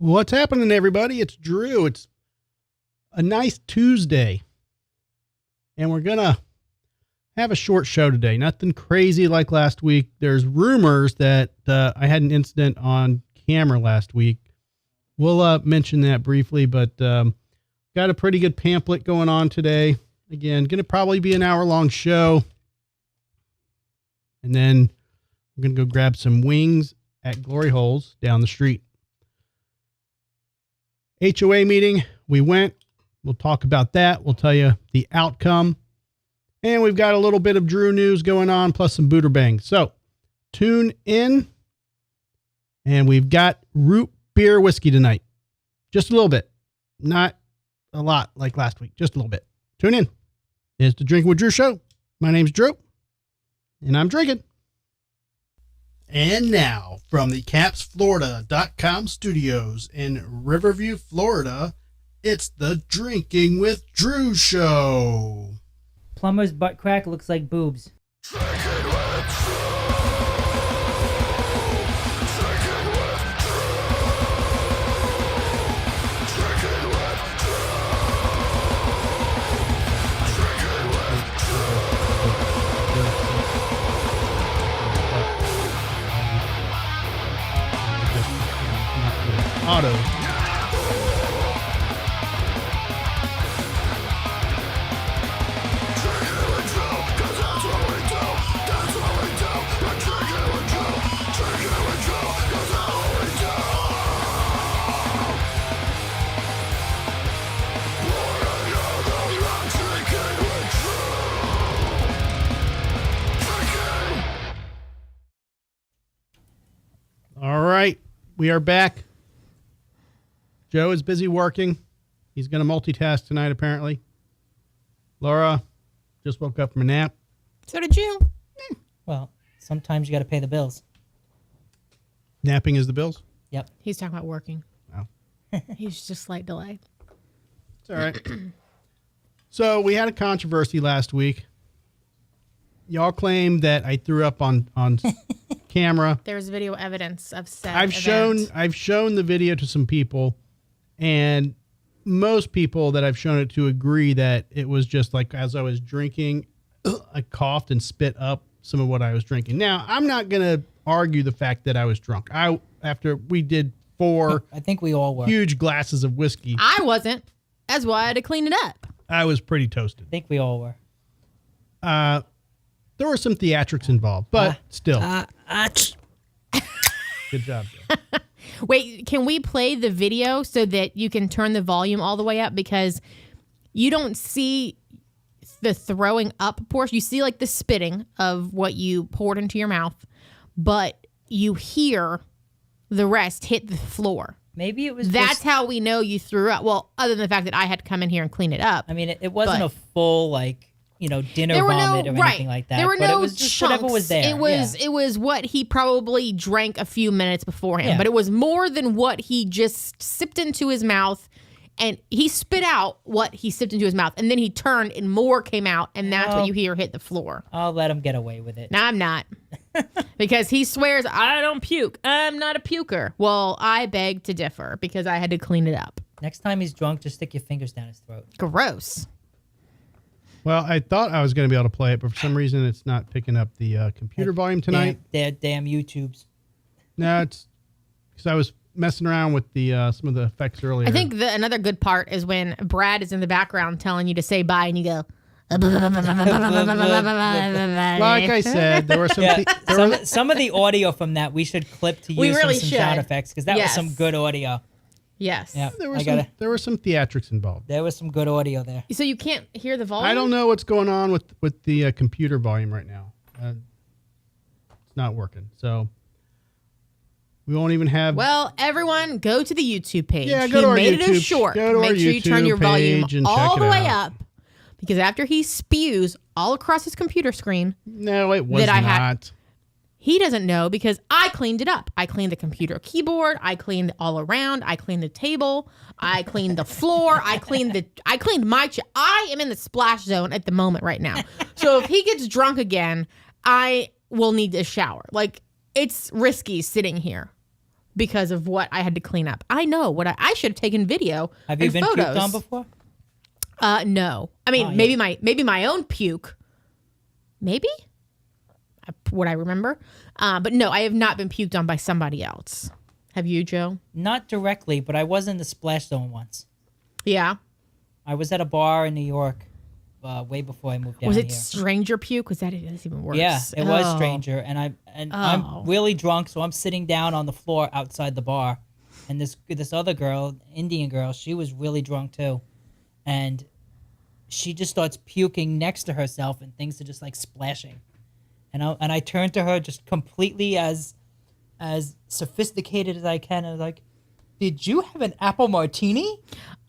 What's happening, everybody? It's Drew. It's a nice Tuesday, and we're going to have a short show today. Nothing crazy like last week. There's rumors that I had an incident on camera last week. We'll mention that briefly, but got a pretty good pamphlet going on today. Again, going to probably be an hour-long show, and then we're going to go grab some wings at Glory Holes down the street. HOA meeting, we went. We'll talk about that. We'll tell you the outcome. And we've got a little bit of Drew news going on, plus some Buderbangs. So tune in. And we've got root beer whiskey tonight. Just a little bit. Not a lot like last week. Just a little bit. Tune in. It's the Drinking with Drew show. My name's Drew. And I'm drinking. And now, from the CapsFlorida.com studios in Riverview, Florida, it's the Drinking with Drew show. Plumber's butt crack looks like boobs. Auto. All right, we are back. Joe is busy working. He's going to multitask tonight, apparently. Laura just woke up from a nap. So did you. Well, sometimes you got to pay the bills. Napping is the bills? Yep. He's talking about working. Oh. He's just slight delay. It's all right. So we had a controversy last week. Y'all claim that I threw up on camera. There's video evidence of said I've shown the video to some people, and most people that I've shown it to agree that it was just like as I was drinking, I coughed and spit up some of what I was drinking. Now, I'm not going to argue the fact that I was drunk. After we did 4 I think we all were. huge glasses of whiskey, I wasn't. That's why I had to clean it up. I was pretty toasted. I think we all were. There were some theatrics involved, but still. Good job, Joe. Wait, can we play the video so that you can turn the volume all the way up? Because you don't see the throwing up portion. You see like the spitting of what you poured into your mouth, but you hear the rest hit the floor. Maybe it was That's how we know you threw up. Well, other than the fact that I had to come in here and clean it up. I mean, it wasn't a full, dinner vomit or anything like that. There were but no it was just chunks. whatever was there. It was what he probably drank a few minutes beforehand. Yeah. But it was more than what he just sipped into his mouth. And he spit out what he sipped into his mouth. And then he turned and more came out. And that's what you hear hit the floor. I'll let him get away with it. No, I'm not. Because he swears, I don't puke. I'm not a puker. Well, I beg to differ because I had to clean it up. Next time he's drunk, just stick your fingers down his throat. Gross. Well, I thought I was going to be able to play it, but for some reason it's not picking up the computer volume tonight. Damn YouTubes. No, it's because I was messing around with the some of the effects earlier. I think another good part is when Brad is in the background telling you to say bye and you go... Like I said, there were some... Some of the audio from that we should clip to use We really some should. sound effects because that was some good audio. Yes. Yeah, there were some theatrics involved. There was some good audio there. So you can't hear the volume? I don't know what's going on with the computer volume right now. It's not working. So we won't even have... Well, everyone, go to the YouTube page. Yeah, go to our made YouTube. it a short. Go to Make our sure you turn YouTube your volume page and all check the it way out. up. Because after he spews all across his computer screen... No, it was not. He doesn't know because I cleaned it up. I cleaned the computer keyboard. I cleaned all around. I cleaned the table. I cleaned the floor. I cleaned my chair. I am in the splash zone at the moment right now. So if he gets drunk again, I will need a shower. Like, it's risky sitting here. because of what I had to clean up. I know what I should have taken video. Have you and been photos. puked on before? No. I mean, maybe my own puke. Maybe? What I remember. But no, I have not been puked on by somebody else. Have you, Joe? Not directly, but I was in the splash zone once. Yeah. I was at a bar in New York way before I moved down Was here. it stranger puke? Was that even worse? Yeah, it was stranger, and I'm really drunk, so I'm sitting down on the floor outside the bar, and this other girl, Indian girl, she was really drunk too, and she just starts puking next to herself, and things are just like splashing, and I turned to her just completely as sophisticated as I can, and I was like, "Did you have an apple martini?"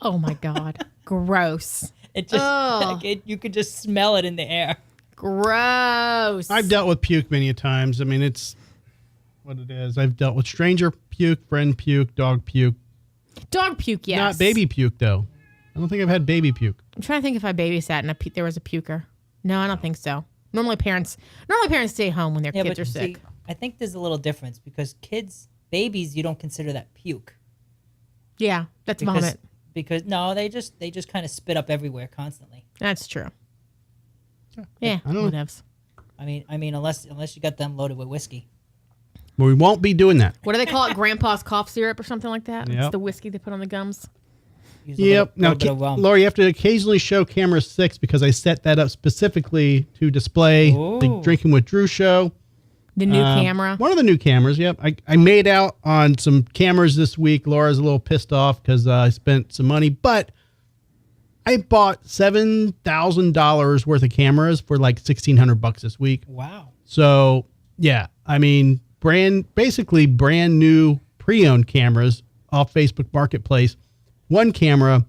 Oh my God, gross. It just you could just smell it in the air. Gross. I've dealt with puke many a times. I mean, it's what it is. I've dealt with stranger puke, friend puke, dog puke. Dog puke, yes. Not baby puke, though. I don't think I've had baby puke. I'm trying to think if I babysat and there was a puker. No, I don't think so. Normally parents stay home when their kids are sick. See, I think there's a little difference because babies, you don't consider that puke. Yeah, that's vomit. Because no, they just kind of spit up everywhere constantly. That's true. Yeah, I don't know. whatevs. I mean, unless you got them loaded with whiskey. But we won't be doing that. What do they call it? Grandpa's cough syrup or something like that? Yep. It's the whiskey they put on the gums. Use a Yep. little bit of rum. Laura, you have to occasionally show camera 6 because I set that up specifically to display the Ooh. Drinking with Drew show. The new camera. One of the new cameras, yep. I made out on some cameras this week. Laura's a little pissed off because I spent some money, but I bought $7,000 worth of cameras for like $1,600 this week. Wow. So, yeah, I mean, basically brand new pre-owned cameras off Facebook Marketplace. One camera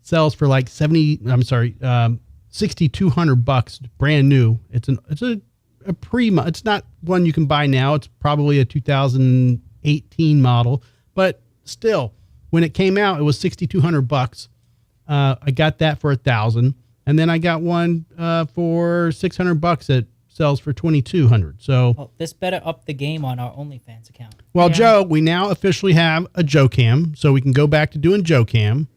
sells for like $6,200 brand new. It's a it's not one you can buy now. It's probably a 2018 model, but still, when it came out, it was $6,200. I got that for $1,000, and then I got one for $600 that sells for $2,200. So, Well, this better up the game on our OnlyFans account. well, Yeah. Joe, we now officially have a Joe Cam, so we can go back to doing Joe Cam,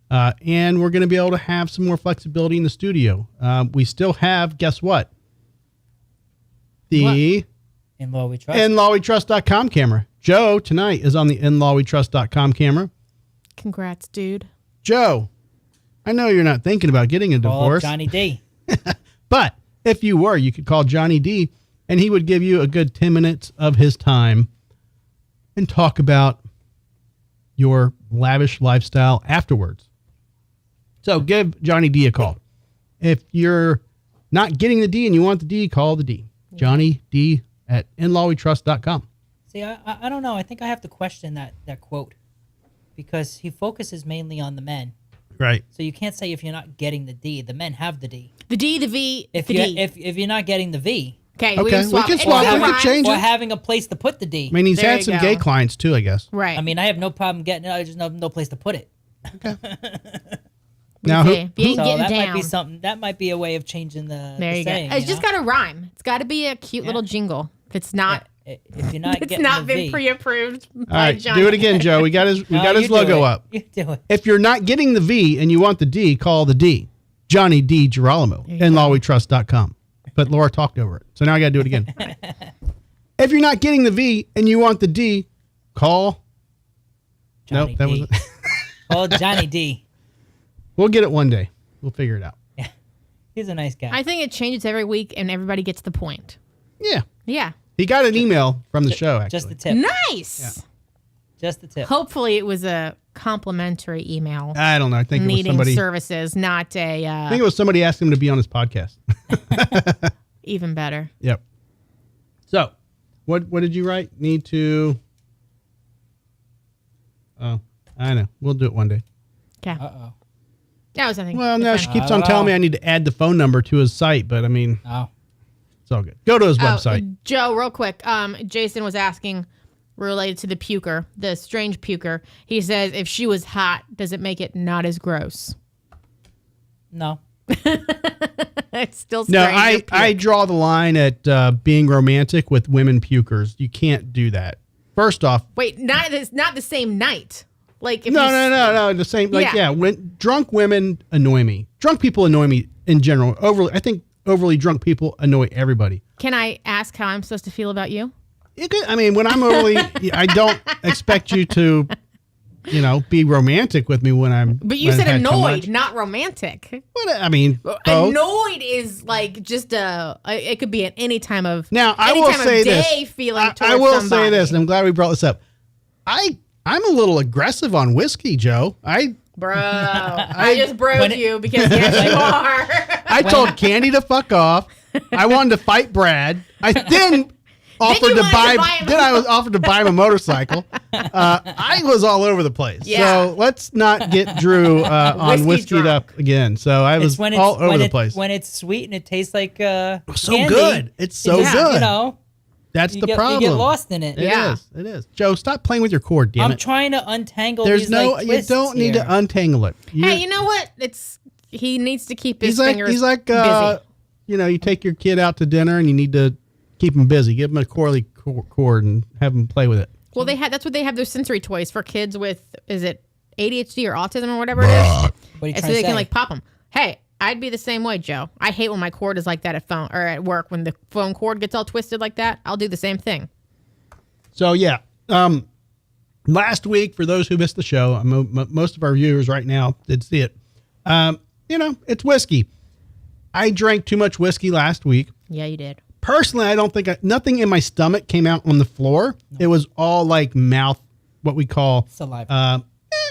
and we're going to be able to have some more flexibility in the studio. We still have, guess what? The In Law We Trust. InLawWeTrust.com camera. Joe tonight is on the InLawWeTrust.com camera. Congrats, dude. Joe, I know you're not thinking about getting a Call divorce, Johnny D. but if you were, you could call Johnny D, and he would give you a good 10 minutes of his time and talk about your lavish lifestyle afterwards. So give Johnny D a call. If you're not getting the D and you want the D, call the D. Johnny D at InLawWeTrust.com. See, I don't know. I think I have to question that quote because he focuses mainly on the men. Right. So you can't say if you're not getting the D. The men have the D. The D, the V, If the you D. if you're not getting the V, Okay, Okay, can swap. we can It's swap. a We can rhyme. change or it. having a place to put the D. I mean, he's There had you some go. gay clients too, I guess. Right. I mean, I have no problem getting it. I just have no place to put it. Now, See, who, if you ain't So getting that down. might be something. That might be a way of changing the There you saying. go. It's just got to rhyme. It's got to be a cute little jingle. If it's not, If you're not it's getting not the been V, pre-approved all by right, Johnny. do it again, Joe. We got his No, got his you do logo it. up. You do it. If you're not getting the V and you want the D, call the D. Johnny D. Girolamo, you InLawWeTrust.com. But Laura talked over it. So now I got to do it again. If you're not getting the V and you want the D, call. Johnny Nope, that D. wasn't. Oh, Johnny D. We'll get it one day. We'll figure it out. Yeah, he's a nice guy. I think it changes every week, and everybody gets the point. Yeah. Yeah. He got an email from the show, actually. Just the tip. Nice. Just the tip. Hopefully, it was a complimentary email I don't know. I think it was needing somebody. services, not I a think it was somebody asking him to be on his podcast. even better. Yep. So, what did you write? Need to. Oh, I know. We'll do it one day. Okay. Uh-oh. That was nothing. Well, now she keeps I on don't telling know. me I need to add the phone number to his site, but I mean, Oh. it's all good. Go to his website. Joe, real quick. Jason was asking, related to the puker, the strange puker. He says, if she was hot, does it make it not as gross? No. It's still No, strange. I draw the line at being romantic with women pukers. You can't do that. first off. Wait, it's not the same night. Like if No. The same. Like when drunk women annoy me. Drunk people annoy me in general. I think overly drunk people annoy everybody. Can I ask how I'm supposed to feel about you? I mean, when I'm overly, I don't expect you to, be romantic with me when I'm. But you said annoyed, not romantic. What I mean, both. Annoyed is like just it could be at any time of I will say this. Feeling I will somebody. say this, and I'm glad we brought this up. I'm a little aggressive on whiskey, Joe. Bro, I just broke you because yes, you are. I told Candy to fuck off. I wanted to fight Brad. I then offered to buy. Then I was offered to buy him a motorcycle. I was all over the place. Yeah. So let's not get Drew on whiskeyed up again. So I was all over the place. When it's sweet and it tastes like so candy, good. It's so good. That's the problem. You get lost in it. It is. Joe, stop playing with your cord, damn it. I'm trying to untangle these you don't need to untangle it. Hey, you know what? He needs to keep his fingers He's like, busy. You take your kid out to dinner and you need to keep him busy. Give him a Corley cord and have him play with it. Well, that's what they have, those sensory toys for kids with, is it ADHD or autism or whatever it is? What are you trying so to they say? can like pop them. Hey, I'd be the same way, Joe. I hate when my cord is like that at work. When the phone cord gets all twisted like that, I'll do the same thing. So yeah, last week, for those who missed the show, most of our viewers right now did see it. It's whiskey. I drank too much whiskey last week. Yeah, you did. Personally, I don't think nothing in my stomach came out on the floor. No. It was all like mouth, what we call saliva.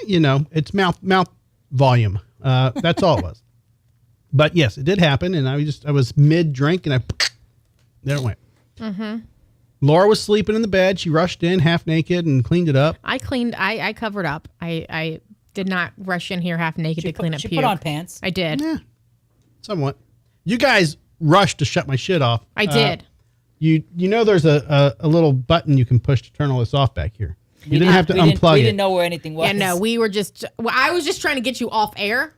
It's mouth volume. That's all it was. But yes, it did happen, and I was mid drink, and there it went. Mm-hmm. Laura was sleeping in the bed. She rushed in half naked and cleaned it up. I covered up. I did not rush in here half naked to clean up. She puke. Put on pants. I did. Yeah, somewhat. You guys rushed to shut my shit off. I did. There's a little button you can push to turn all this off back here. You didn't have to unplug it. We didn't know where anything was. Yeah, no, we were just. Well, I was just trying to get you off air.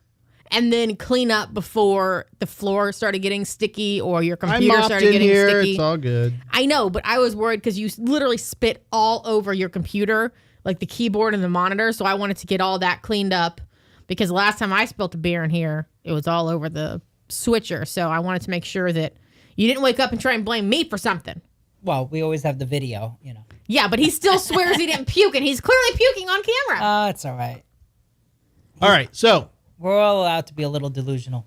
And then clean up before the floor started getting sticky or your computer started getting sticky. It's all good. I know, but I was worried because you literally spit all over your computer, like the keyboard and the monitor. So I wanted to get all that cleaned up because last time I spilled a beer in here, it was all over the switcher. So I wanted to make sure that you didn't wake up and try and blame me for something. Well, we always have the video, Yeah, but he still swears he didn't puke, and he's clearly puking on camera. It's all right. All right, so. We're all allowed to be a little delusional.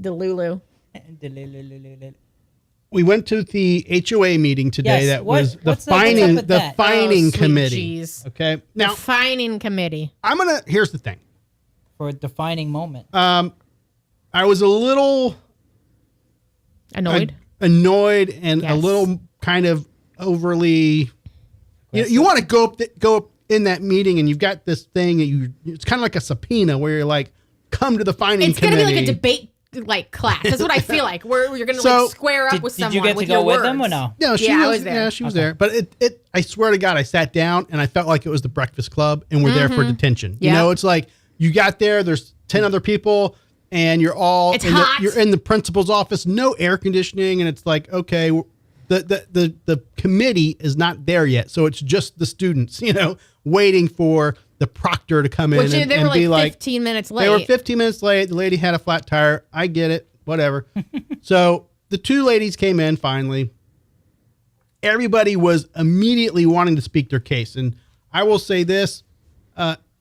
Delulu. We went to the HOA meeting today. Yes. That was the what's up with that? fining committee. Geez. Okay. Now, the fining committee. Here's the thing. For a defining moment. I was a little annoyed and a little kind of overly. You want to go up in that meeting, and you've got this thing. It's kind of like a subpoena where you're like, come to the fining committee. It's going to be like a debate class. That's what I feel like. Where you're going to square up with someone. Did you get to go with them or no? No, she was there. Yeah, she was there. But I swear to God, I sat down and I felt like it was the Breakfast Club, and we're there for detention. Yeah. It's like you got there. There's 10 other people, and you're all you're in the principal's office. No air conditioning, and it's like, okay, the committee is not there yet, so it's just the students, waiting for the proctor to come in and be like 15 minutes late. They were 15 minutes late. The lady had a flat tire. I get it. Whatever. So the two ladies came in finally. Everybody was immediately wanting to speak their case. And I will say this,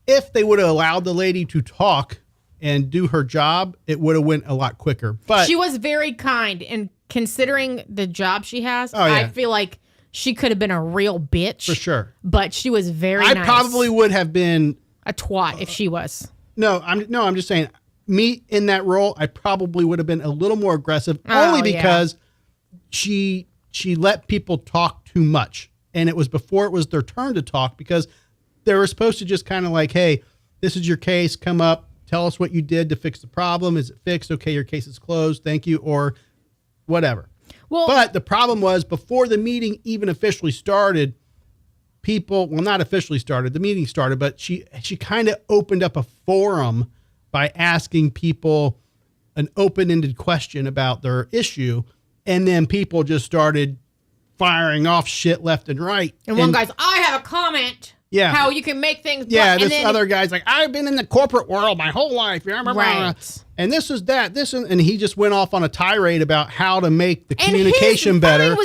if they would have allowed the lady to talk and do her job, it would have went a lot quicker. But she was very kind, and considering the job she has, I feel like she could have been a real bitch. For sure. But she was very nice. I probably would have been a twat if she was. No, I'm just saying, me in that role, I probably would have been a little more aggressive, only because she let people talk too much. And it was before it was their turn to talk, because they were supposed to just kind of like, hey, this is your case, come up, tell us what you did to fix the problem. Is it fixed? Okay, your case is closed. Thank you. Or whatever. Well, but the problem was, before the meeting even officially started, not officially started, the meeting started, but she kind of opened up a forum by asking people an open-ended question about their issue. And then people just started firing off shit left and right. And one guy's, I have a comment. Yeah. How you can make things. Yeah, and this then, other guy's like, I've been in the corporate world my whole life. Right. And this is that. And he just went off on a tirade about how to make the communication better.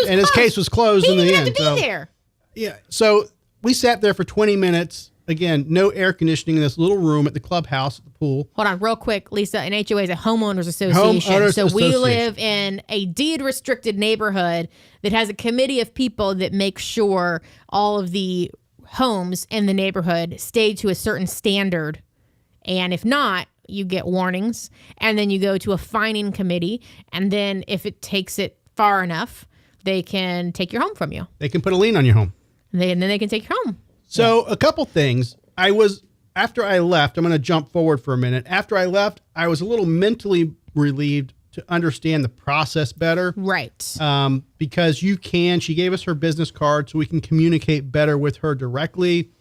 And his case was closed in the end. He didn't have to be there. Yeah. So we sat there for 20 minutes. Again, no air conditioning in this little room at the clubhouse at the pool. Hold on, real quick, Lisa. An HOA is a homeowners association. We live in a deed-restricted neighborhood that has a committee of people that make sure all of the homes in the neighborhood stay to a certain standard. And if not, you get warnings. And then you go to a fining committee. And then if it takes it far enough, they can take your home from you. They can put a lien on your home. And then they can take your home. So a couple things. After I left, I'm going to jump forward for a minute. After I left, I was a little mentally relieved to understand the process better. Right. Because she gave us her business card so we can communicate better with her directly.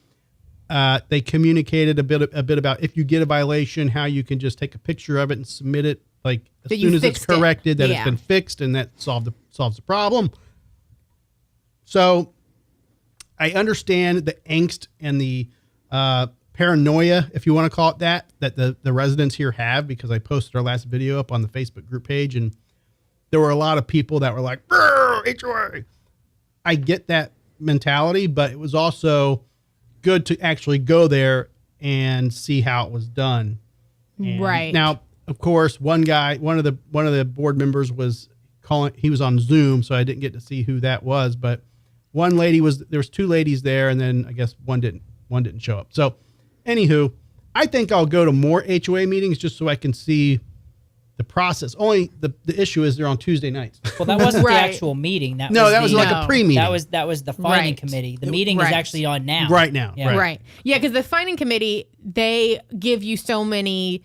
They communicated a bit about if you get a violation, how you can just take a picture of it and submit it like as soon as it's corrected, that it's been fixed, and that solves the problem. So I understand the angst and the paranoia, if you want to call it that the residents here have, because I posted our last video up on the Facebook group page, and there were a lot of people that were like, HOA. I get that mentality, but it was also good to actually go there and see how it was done. And right. Now, of course, one of the board members was calling, he was on Zoom, so I didn't get to see who that was, but there was two ladies there, and then I guess one didn't show up. So anywho, I think I'll go to more HOA meetings just so I can see the process. Only the issue is they're on Tuesday nights. Well, that wasn't the actual meeting. That was like a pre-meeting. That was the fining committee. The meeting is actually on now. Right now. Yeah. Right. Yeah, because the fining committee, they give you so many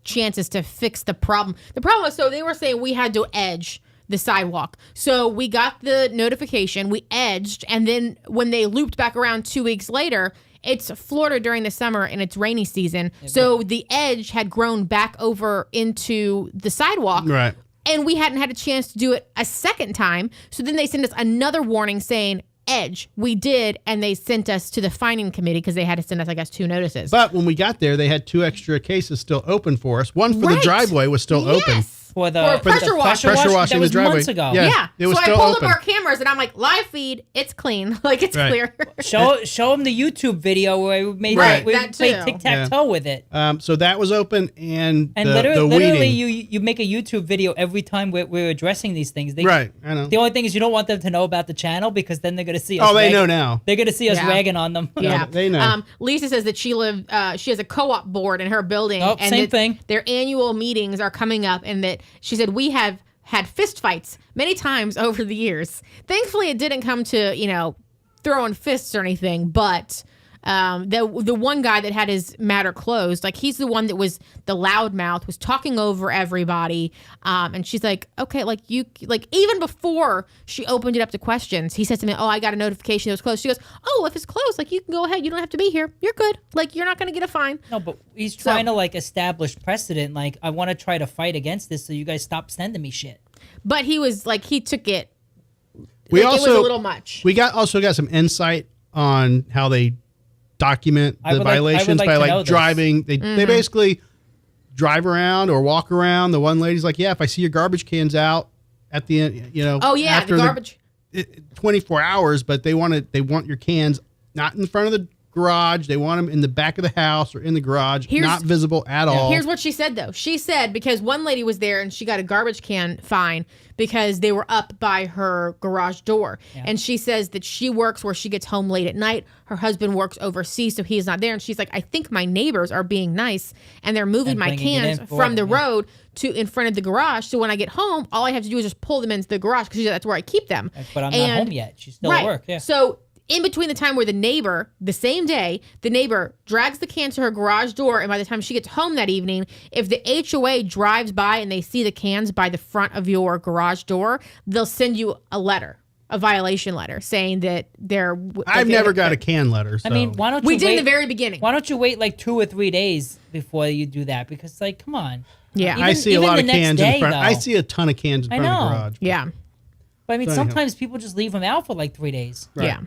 chances to fix the problem. The problem was, so they were saying we had to edge the sidewalk. So we got the notification, we edged, and then when they looped back around 2 weeks later, it's Florida during the summer and it's rainy season. So the edge had grown back over into the sidewalk. Right. And we hadn't had a chance to do it a second time. So then they sent us another warning saying, edge. We did, and they sent us to the fining committee because they had to send us, I guess, 2 notices. But when we got there, they had 2 extra cases still open for us. One for the driveway was still open. For pressure washing the driveway. Months ago. Yeah. It was so still I pulled open. up our cameras and I'm like, live feed, it's clean. Like, it's clear. Show them the YouTube video where we made played tic-tac-toe with it. So that was open, and literally you make a YouTube video every time we're addressing these things. I know. The only thing is you don't want them to know about the channel, because then they're going to see us. Oh, they know now. They're going to see us ragging on them. Yeah. They know. Lisa says that she has a co-op board in her building. Oh, and same thing. Their annual meetings are coming up, and that she said we have had fist fights many times over the years. Thankfully, it didn't come to, throwing fists or anything, but the one guy that had his matter closed, like, he's the one that was the loudmouth, was talking over everybody. And she's like, okay, even before she opened it up to questions, he says to me, oh, I got a notification it was closed. She goes, oh, if it's closed, you can go ahead. You don't have to be here. You're good. You're not going to get a fine. No, but he's trying to establish precedent. I want to try to fight against this so you guys stop sending me shit. But he was he took it. It was a little much. We also got some insight on how they document the violations by driving. They basically drive around or walk around. The one lady's like, yeah, if I see your garbage cans out at the end, Oh yeah, after the garbage. 24 hours, but they want your cans not in front of the garage. They want them in the back of the house or in the garage, not visible at all. Here's what she said, though. She said, because one lady was there and she got a garbage can fine because they were up by her garage door. Yeah. And she says that she works where she gets home late at night. Her husband works overseas, so he's not there. And she's like, I think my neighbors are being nice and they're moving my cans from the road to in front of the garage. So when I get home, all I have to do is just pull them into the garage because that's where I keep them. But I'm not home yet. She's still at work. Yeah. So in between the time where the neighbor, the same day, the neighbor drags the can to her garage door, and by the time she gets home that evening, if the HOA drives by and they see the cans by the front of your garage door, they'll send you a violation letter, saying that they're... I've never got a can letter. So. I mean, why don't you We did in the very beginning. Why don't you wait 2 or 3 days before you do that? Because, come on. Yeah. I see a lot of cans in front. Though, I see a ton of cans in front of the garage. Yeah. But I mean, sometimes people just leave them out for like 3 days. Right. Yeah.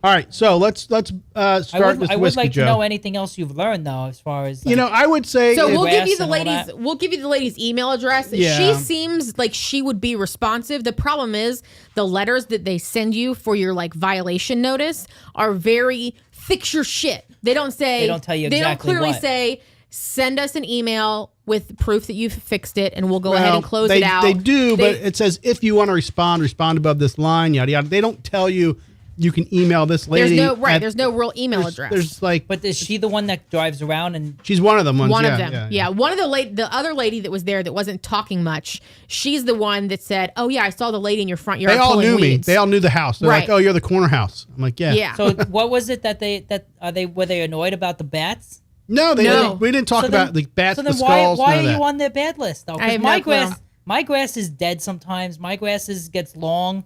All right, so let's start this I would whiskey, like Joe. to know anything else you've learned though, as far as like, I would say So Grass we'll give you the and all ladies. that. We'll give you the lady's email address. Yeah. She seems like she would be responsive. The problem is the letters that they send you for your like violation notice are very fix your shit. They don't say. They don't tell you They don't exactly clearly what. say send us an email with proof that you've fixed it, and we'll go ahead and close they, it out. They do, but it says if you want to respond above this line, yada yada. They don't tell you you can email this lady. There's no real email address. There's like, But is she the one that drives around and? she's one of them. One of them. Yeah. One of the other lady that was there that wasn't talking much. She's the one that said, "Oh yeah, I saw the lady in your front yard." They all pulling knew weeds. me. They all knew the house. They're like, Right. "Oh, you're the corner house." I'm like, "Yeah." Yeah. So what was it were they annoyed about the bats? No, No. we didn't talk So about then- the bats, So the then skulls. why none are of that. you on their bad list though? I 'Cause have my no clue. my grass is dead sometimes. My grass gets long.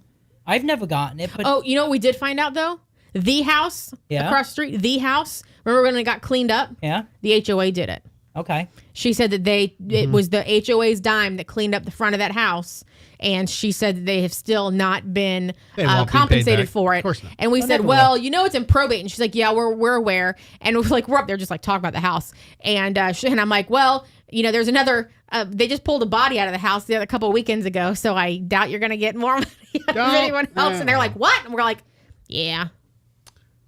I've never gotten it, but Oh, you know what we did find out though? The house Yeah. across the street, the house. Remember when it got cleaned up? yeah, The HOA did it. okay. She said that it was the HOA's dime that cleaned up the front of that house, and she said that they have still not been They won't be paid compensated back. for it. Of course not. And we Well, said, never well, it's in probate, and she's like, yeah, we're aware, and we're up there just like talking about the house, and and I'm like, well, there's another. They just pulled a body out of the house the other couple of weekends ago, so I doubt you're gonna get more money out of anyone else. And they're like, what? And we're like, yeah.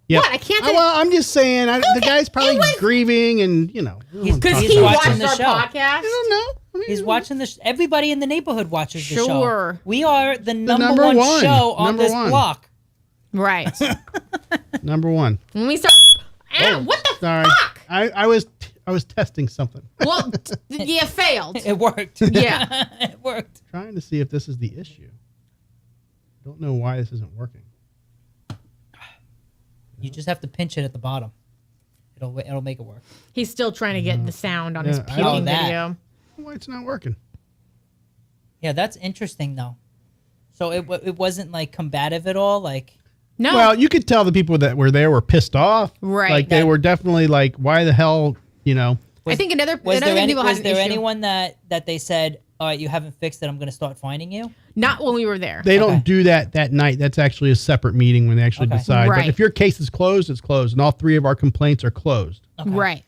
Yep. What? I can't say- Well, I'm just saying. The guy's probably grieving, and Because He's he watching watched the our show. podcast. I don't know. I mean, He's watching this. Everybody in the neighborhood watches the show. Sure. We are the number number one one. show on Number this one. block. Right. number one. When we start, what the Sorry, fuck? I was testing something, Well, you failed. It worked. Yeah. It worked. trying to see if this is the issue. Don't know why this isn't working. You just have to pinch it at the bottom. It'll make it work. He's still trying to get the sound on his Yeah, I puking don't- that. video. Why it's not working? Yeah, that's interesting though. So it wasn't like combative at all. Like No. Well, you could tell the people that were there were pissed off. Right. Like they That- were definitely like, why the hell, I think another was thing people had was an there issue. anyone that they said, all right, you haven't fixed it, I'm going to start finding you? Not when we were there. They Okay. don't do that night. That's actually a separate meeting when they actually Okay. decide. Right. But if your case is closed, it's closed. And all three of our complaints are closed. Okay. Right.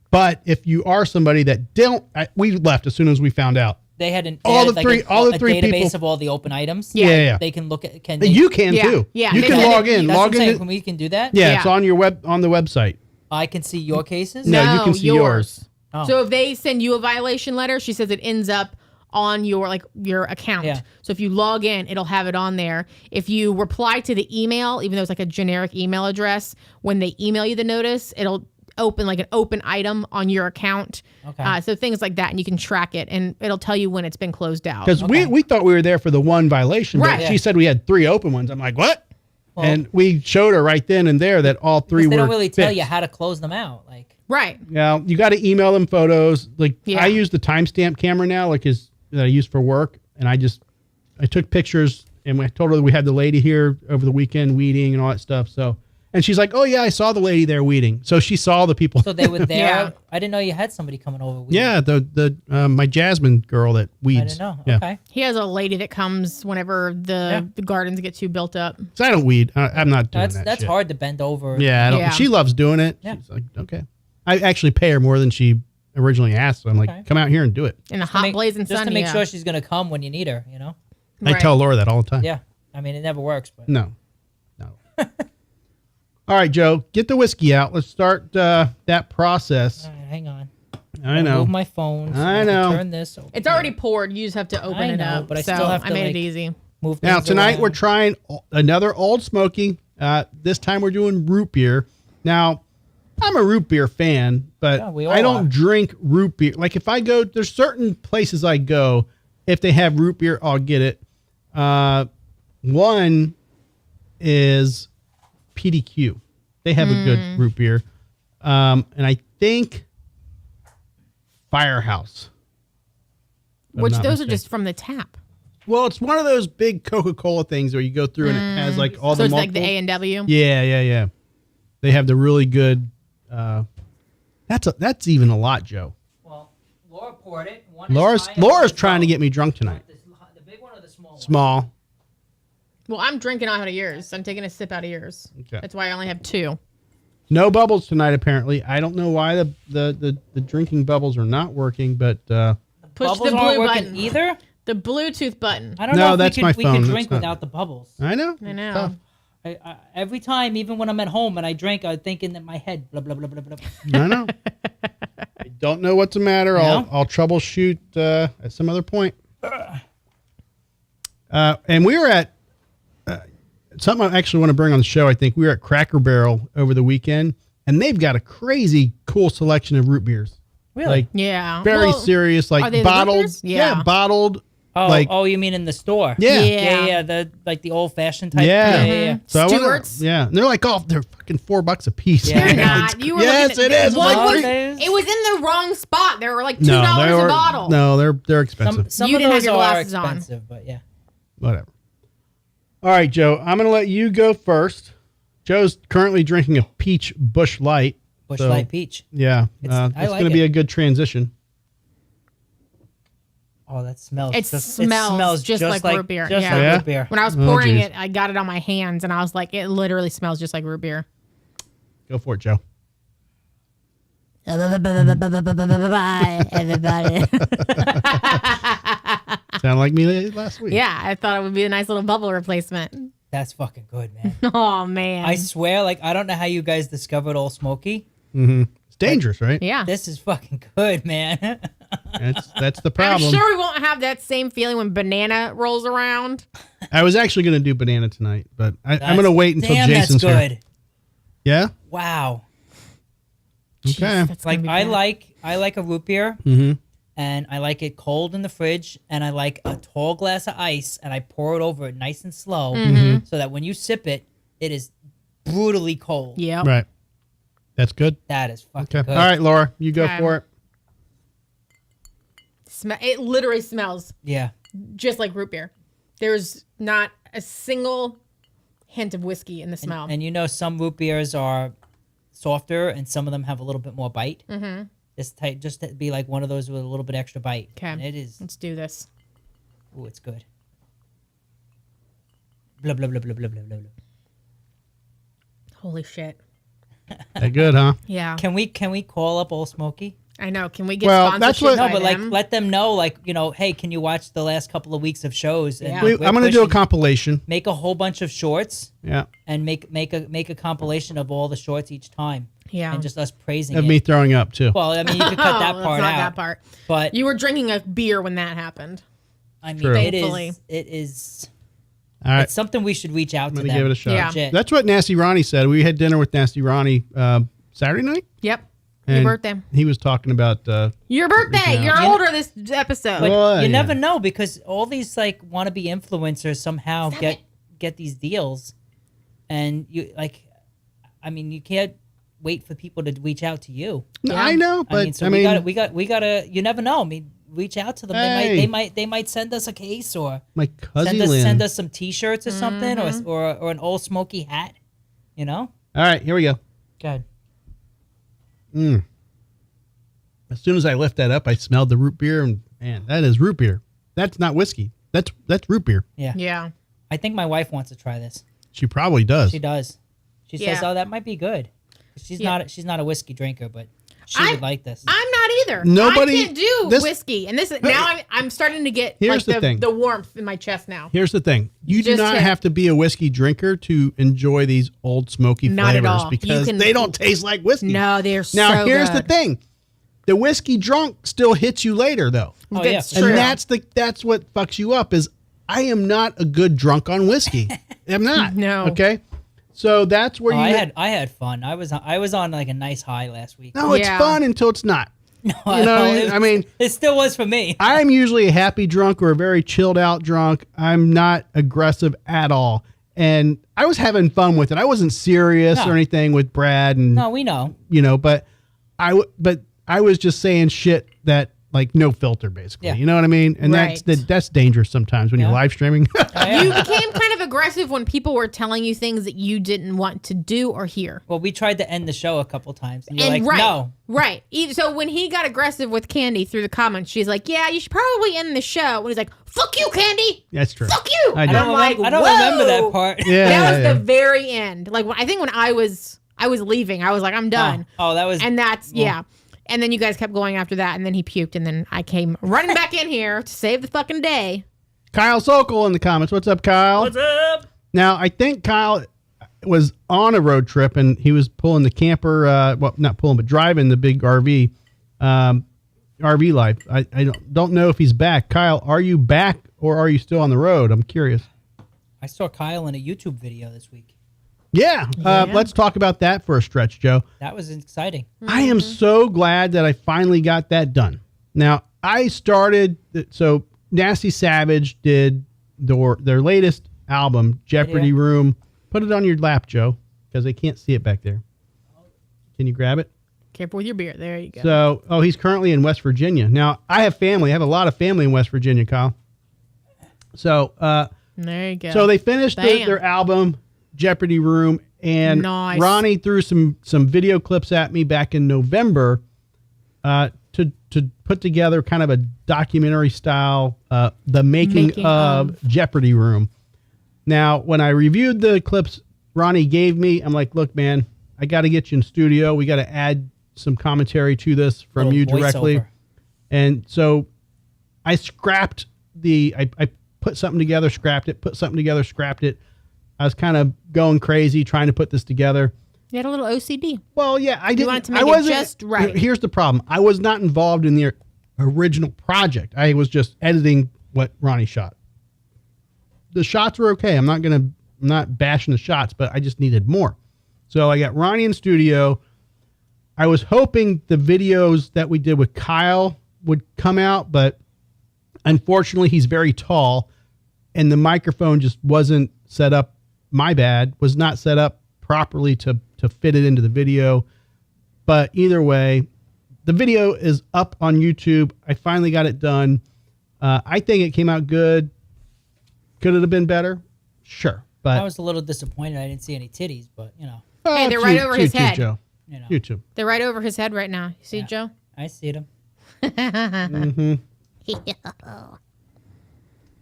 But if you are somebody that we left as soon as we found out. They had an All they had the like three- all the a three database people- of all the open items. Yeah. They can look at You can Yeah. too. Yeah. You They can can- log in. That's Log what I'm saying. in. When we can do that? Yeah, Yeah. it's on the website. I can see your cases? No, you can see yours. Oh. So if they send you a violation letter, she says it ends up on your account. Yeah. So if you log in, it'll have it on there. If you reply to the email, even though it's like a generic email address, when they email you the notice, it'll open like an open item on your account. Okay. So things like that, and you can track it, and it'll tell you when it's been closed out. Because we thought we were there for the one violation, Right. but she said we had 3 open ones. I'm like, what? Well- and we showed her right then and there that all 3 Because were they don't really tell fixed. you how to close them out. Like, Right. Yeah, you got to email them photos. Like Yeah. I use the timestamp camera now, that I use for work, and I took pictures and I told her that we had the lady here over the weekend weeding and all that stuff. So, and she's like, "Oh yeah, I saw the lady there weeding." So she saw the people. so they were there. Yeah. I didn't know you had somebody coming over. yeah, the my Jasmine girl that weeds. I didn't know. Yeah. Okay. He has a lady that comes whenever the gardens get too built up. So I don't weed. I'm not doing that. That's shit. hard to bend over. Yeah, I don't. Yeah. She loves doing it. Yeah. She's like, okay. I actually pay her more than she originally asked. So I'm like, Okay. come out here and do it. In the To hot make- blazing sun. just to make yeah. sure she's going to come when you need her, you know? I Right. tell Laura that all the time. Yeah. I mean, it never works, but No. All right, Joe, get the whiskey out. Let's start that process. all right, hang on. I know. Move my phone. So I can know. Turn this over. It's already poured. You just have to open I it know, up. but I so still have to, I made like, it easy. Move Now, things tonight around. we're trying another Old Smoky. This time we're doing root beer. Now, I'm a root beer fan, but Yeah, we all I don't are. drink root beer. Like if I go, there's certain places I go, if they have root beer, I'll get it. One is PDQ. They have a good root beer. And I think Firehouse. if I'm Which not those mistaken. are just from the tap. Well, it's one of those big Coca-Cola things where you go through and it has like all So the it's like the multiple- A&W. Yeah. They have the really good. That's even a lot, Joe. Well, Laura poured it. One is Laura's high and one Laura's is trying to low. get me drunk tonight. The big one or the small one? Small. Well, I'm drinking out of yours. I'm taking a sip out of yours. Okay. That's why I only have 2. No bubbles tonight, apparently. I don't know why the drinking bubbles are not working, but push bubbles the aren't blue working button. either. The Bluetooth button. I don't No, know if that's we my could phone. drink That's not- without the bubbles. I know. I know. It's tough. Every time, even when I'm at home and I drink, I'm thinking in my head, blah blah blah blah blah. I know. I don't know what's the matter. No? I'll troubleshoot at some other point. And we were at something I actually want to bring on the show. I think we were at Cracker Barrel over the weekend, and they've got a crazy cool selection of root beers. Really? Like Yeah. very Well, serious, are like they the root bottled. beers? Yeah. Bottled. Oh, like you mean in the store? yeah. Yeah. The old fashioned type. Yeah. Yeah. So I wanna- Stewart's? yeah, and they're like, they're fucking $4 a piece. Yeah. They're Yeah. not. You were Yes, looking it is. One Like, was, three- it was in the wrong spot. They were like $2 they a were, bottle. No, they're expensive. Some You of didn't have those your are glasses on. expensive, but yeah. Whatever. All right, Joe, I'm going to let you go first. Joe's currently drinking a peach Busch Light. Busch so, Light Peach. Yeah, I it's like going to be it. a good transition. Oh, that smells. It smells just like root beer. Just Yeah. like Yeah? root beer. When I was Oh, pouring geez. it, I got it on my hands, and I was like, it literally smells just like root beer. Go for it, Joe. Everybody. Sound like me last week. Yeah, I thought it would be a nice little bubble replacement. That's fucking good, man. Oh, man. I swear, I don't know how you guys discovered Old Smoky. It's dangerous, right? yeah. This is fucking good, man. That's the I'm problem. sure we won't have that same feeling when banana rolls around. I was actually going to do banana tonight, but I'm going to wait until Damn, Jason's that's good. here. Yeah? Wow. Okay. That's Like gonna be I like a root beer, Mm-hmm. and I like it cold in the fridge, and I like a tall glass of ice, and I pour it over it nice and slow, Mm-hmm. so that when you sip it, it is brutally cold. good. Yeah. Right. That's good. That is fucking Okay. good. All right, Laura, you go Okay. for it. It literally smells Yeah. just like root beer. There's not a single hint of whiskey in the smell. And you know, some root beers are softer, and some of them have a little bit more bite. Mm-hmm. This type, just to be like one of those with a little bit extra bite. Okay. And it is. Let's do this. Ooh, it's good. Blah blah blah blah blah blah blah. Holy shit. That good, huh? Yeah. Can we call up Old Smoky? I know. Can we get Well, sponsorship that's what- No, by but them? let them know, hey, can you watch the last couple of weeks of shows? And Yeah. we're I'm going to do a pushing- compilation. make a whole bunch of shorts Yeah. and make a compilation of all the shorts each time. Yeah. And just us praising Of it. me throwing up, too. Well, I mean, you could cut that Oh, part that's not out. that part. But You were drinking a beer when that happened. I mean, True. Thankfully. it is. All right. It's something we should reach out I'm to going them. to give it a shot. Yeah. Legit. That's what Nasty Ronnie said. We had dinner with Nasty Ronnie Saturday night. Yep. And Your birthday. He was talking about Your birthday. Yeah. You're You- older this episode. But Well, you yeah. never know, because all these wannabe influencers somehow get these deals, and you you can't wait for people to reach out to you. I know, but we gotta. You never know. I mean, reach out to them. Hey. They might send us a case or my cousin Lynn. send us some T-shirts or something, Mm-hmm. or an Old Smoky hat. You know. All right, here we go. Good. As soon as I lift that up, I smelled the root beer, and man, that is root beer. That's not whiskey. That's root beer. Yeah. Yeah. I think my wife wants to try this. She probably does. She does. She Yeah. says, "Oh, that might be good." She's Yeah. not a whiskey drinker, but she I- would like this. I'm not either. Nobody- I can't do this- whiskey, and this is now I'm starting to get Here's the thing. the warmth in my chest now. Here's the thing. You do Just not hit. have to be a whiskey drinker to enjoy these old smoky Not at flavors all. because You can- they don't taste like whiskey. No, they're Now, so here's good. the thing. The whiskey drunk still hits you later, though. Oh, yeah, That's for true. And that's what fucks you up is I am not a good drunk on whiskey. I'm not. No. Okay? So that's where Oh, you I had fun. I was on like a nice high last week. No, it's Yeah. fun until it's not. No, You know what I mean? I mean, it still was for me. I'm usually a happy drunk or a very chilled out drunk. I'm not aggressive at all. And I was having fun with it. I wasn't serious No. or anything with Brad and No, we know. but I was just saying shit that like no filter, basically. Yeah. You know what I mean? And Right. that's dangerous sometimes when you're live streaming. You became kind of aggressive when people were telling you things that you didn't want to do or hear. Well, we tried to end the show a couple times, and you're And like, no. Right. So when he got aggressive with Candy through the comments, she's like, yeah, you should probably end the show. And he's like, fuck you, Candy. That's true. Fuck you. I And know. I'm like, I don't remember that part. Yeah. That was yeah. the very end. Like, I think when I was leaving, I was like, I'm done. Oh, that was. And that's, yeah. And then you guys kept going after that, and then he puked, and then I came running back in here to save the fucking day. Kyle Sokol in the comments. What's up, Kyle? What's up? Now, I think Kyle was on a road trip, and he was pulling the camper, well, not pulling, but driving the big RV life. I don't know if he's back. Kyle, are you back, or are you still on the road? I'm curious. I saw Kyle in a YouTube video this week. Yeah. Let's talk about that for a stretch, Joe. That was exciting. I am so glad that I finally got that done. Now, I started, so Nasty Savage did their latest album, Jeopardy Room. Put it on your lap, Joe, because they can't see it back there. Can you grab it? Careful with your beer. There you go. So, he's currently in West Virginia. Now, I have family. I have a lot of family in West Virginia, Kyle. So, there you go. so they finished their album, Jeopardy Room, and Nice. Ronnie threw some video clips at me back in November to put together kind of a documentary style, the making of Jeopardy Room. Now, when I reviewed the clips Ronnie gave me, I'm like, look, man, I got to get you in studio. We got to add some commentary to this from you directly. And so I scrapped I put something together, scrapped it, put something together, scrapped it. I was kind of going crazy trying to put this together. You had a little OCD. Well, yeah, I didn't. You wanted to make it just right. Here's the problem. I was not involved in the original project. I was just editing what Ronnie shot. The shots were okay. I'm not bashing the shots, but I just needed more. So I got Ronnie in studio. I was hoping the videos that we did with Kyle would come out, but unfortunately he's very tall and the microphone just wasn't set up. My bad, was not set up properly to fit it into the video. But either way, the video is up on YouTube. I finally got it done. I think it came out good. Could it have been better? Sure. But I was a little disappointed I didn't see any titties, but, you know. Hey, they're right over his head. Joe. You know. YouTube. They're right over his head right now. You see, Joe? I see them. Mm-hmm.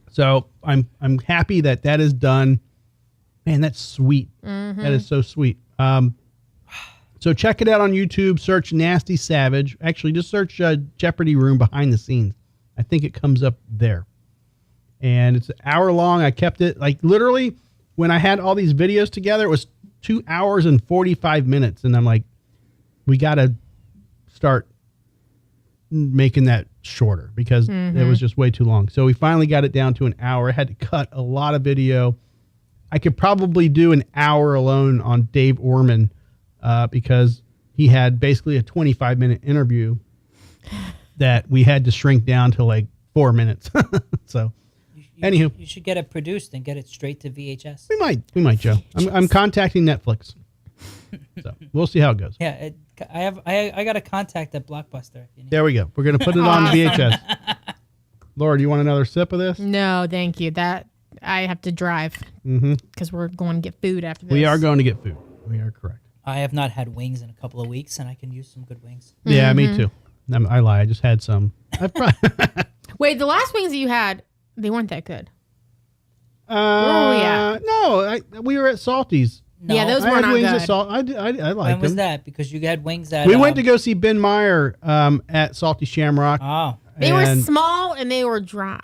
So I'm happy that is done. Man, that's sweet. Mm-hmm. That is so sweet. So check it out on YouTube. Search Nasty Savage. Actually, just search Jeopardy Room behind the scenes. I think it comes up there. And it's an hour long. I kept it like literally when I had all these videos together, it was 2 hours and 45 minutes. And I'm like, we got to start making that shorter because it was just way too long. So we finally got it down to an hour. I had to cut a lot of video. I could probably do an hour alone on Dave Orman because he had basically a 25-minute interview that we had to shrink down to like 4 minutes. So, anywho, you should get it produced and get it straight to VHS. We might, Joe. I'm contacting Netflix, so we'll see how it goes. Yeah, I got a contact at Blockbuster. If you need. There we go. We're gonna put it on VHS. Laura, do you want another sip of this? No, thank you. That I have to drive because we're going to get food after this. We are going to get food. We are correct. I have not had wings in a couple of weeks, and I can use some good wings. Yeah, me too. I lie. I just had some. Wait, the last wings that you had, they weren't that good. Where were we at? No, we were at Salty's. No, yeah, those I were had not wings good. at I liked them. When was that? Because you had wings at... We went to go see Ben Meyer at Salty Shamrock. Oh. They were small and they were dry.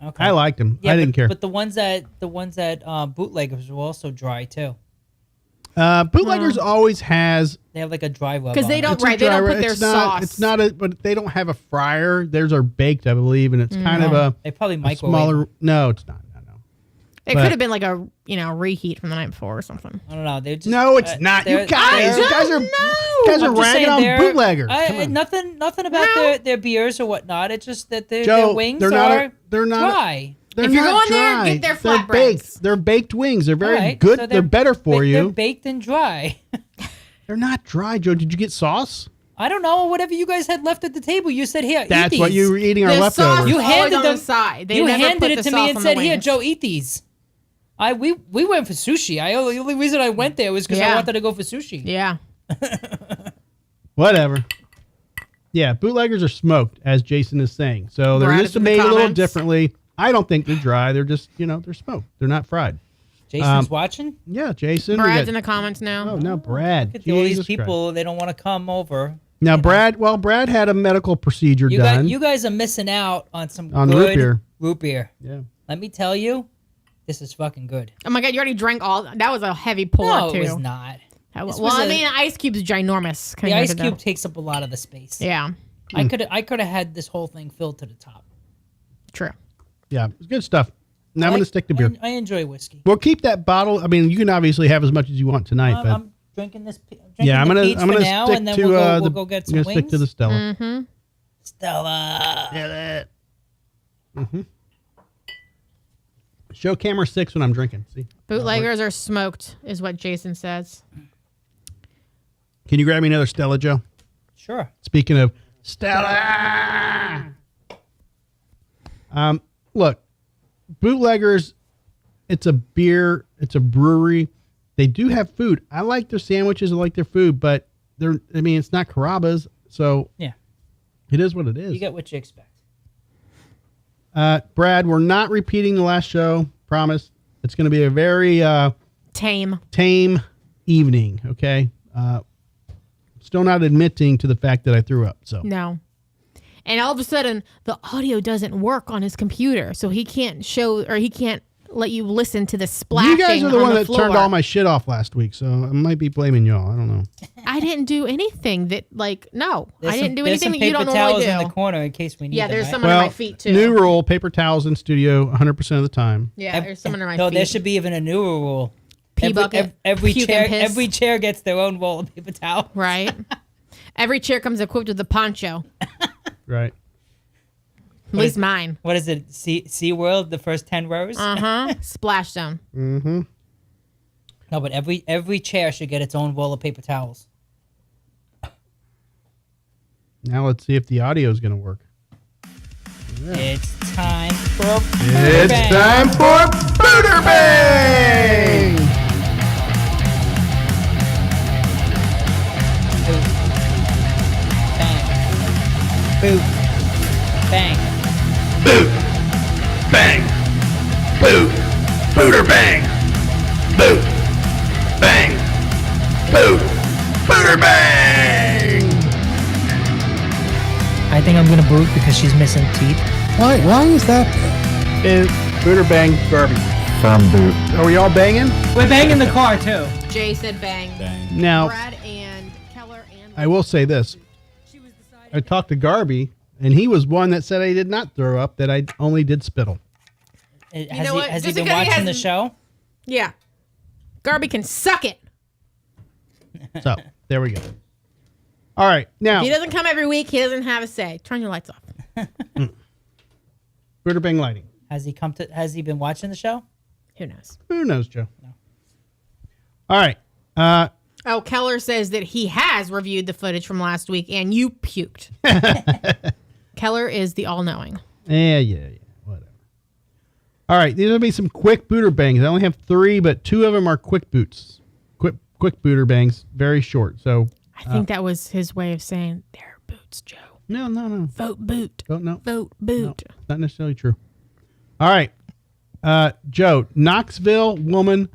Okay. I liked them. Yeah, I didn't care. But the ones at Bootleggers were also dry too. Bootleggers always has... They have like a dry rub. Because they don't put their sauce. It's not but they don't have a fryer. Theirs are baked, I believe, and it's kind of a... They probably microwave. Smaller... No, it's not. It could have been like a reheat from the night before or something. I don't know. They just, no, it's not. You guys are ragging on bootleggers. Nothing about their beers or whatnot. It's just that their wings are dry. If you're going there, get their flatbreads. They're baked wings. They're very good. So they're better for you. They're baked and dry. They're not dry, Joe. Did you get sauce? I don't know. Whatever you guys had left at the table, you said, here, That's eat what these. you were eating our The leftovers. sauce You was handed always them on the side. They you never handed put it the to sauce me and on said, the here, wings. Joe, eat these. We went for sushi. The only reason I went there was because I Yeah. wanted to go for sushi. Yeah. Whatever. Yeah, bootleggers are smoked, as Jason is saying. So they're Brad just is in the made a little comments. differently. I don't think they're dry. They're just, they're smoked. They're not fried. Jason's watching. Yeah, Jason. we Brad's got- in the comments now. Oh, no, Brad. Look at all these Jesus people. Christ. They don't want to come over. Now, Brad had a medical procedure done. You guys are missing out on some On good root beer. root beer. Yeah. Let me tell you, this is fucking good. Oh my God, you already drank all. That was a heavy pour, No, too. it was not. That was, This was well, I a- mean, ice cube's ginormous. The ice cube takes up a lot of the space. Yeah, I could have had this whole thing filled to the top. true. Yeah, it's good stuff. Now I'm going to stick to beer. I enjoy whiskey. We'll keep that bottle. I mean, you can obviously have as much as you want tonight, but I'm drinking this. yeah, I'm the gonna peach I'm for gonna now, stick and then to we'll go get some I'm gonna stick to the wings. Stella. Mm-hmm. Stella. Show camera 6 when I'm drinking. See, Bootleggers are smoked, is what Jason says. can you grab me another Stella, Joe? Sure. Speaking of Stella, look, Bootleggers. It's a beer. It's a brewery. They do have food. I like their sandwiches. I like their food, but it's not Carrabba's, so Yeah. it is what it is. You get what you expect. Brad, we're not repeating the last show. Promise. It's going to be a very Tame. tame evening. Okay. Still not admitting to the fact that I threw up. So No. And all of a sudden, the audio doesn't work on his computer, so he can't let you listen to the splashing. you guys are the on one the that floor. turned all my shit off last week. So I might be blaming y'all. I don't know. I didn't do anything that, no. There's I didn't do there's anything some that you don't paper normally towels do. in the corner in case we need Yeah, them. there's right? some under Well, my feet, too. new rule: paper towels in studio 100% of the time. Yeah, there's some under my No, feet. there should be even a newer rule. Pee bucket, Every puke chair, and piss. every chair gets their own roll of paper towel. Right. Every chair comes equipped with a poncho. Right. At least mine. What is it? Sea World, the first 10 rows. Splash zone. Mm-hmm. No, but every chair should get its own roll of paper towels. Now let's see if the audio is going to work. It's time for It's Buderbangs. time for Buderbangs! Boot. Bang. Boot. Bang. Boot, bang, boot, booter bang, boot, bang, boot, booter bang. I think I'm gonna boot because she's missing teeth. Why is that? Is booter bang Garby? Firm boot. Are we all banging? We're banging the car too. Jay said bang. Now, Brad and Keller and I will say this. I talked to Garby, and he was one that said I did not throw up, that I only did spittle. Has know what? he Just been because he watching the hasn't- show? yeah. Garby can suck it. So, there we go. All right, now, He doesn't come every week. He doesn't have a say. Turn your lights off. booter bang lighting. Has he been watching the show? Who knows? Who knows, Joe? All right. Oh, Keller says that he has reviewed the footage from last week and you puked. Keller is the all-knowing. Yeah, whatever. All right, these will be some quick booter bangs. I only have 3, but 2 of them are quick boots. Quick booter bangs, very short. So I think that was his way of saying they're boots, Joe. no. Vote boot. Don't know. Vote boot. No, not necessarily true. All right, Joe, Knoxville woman,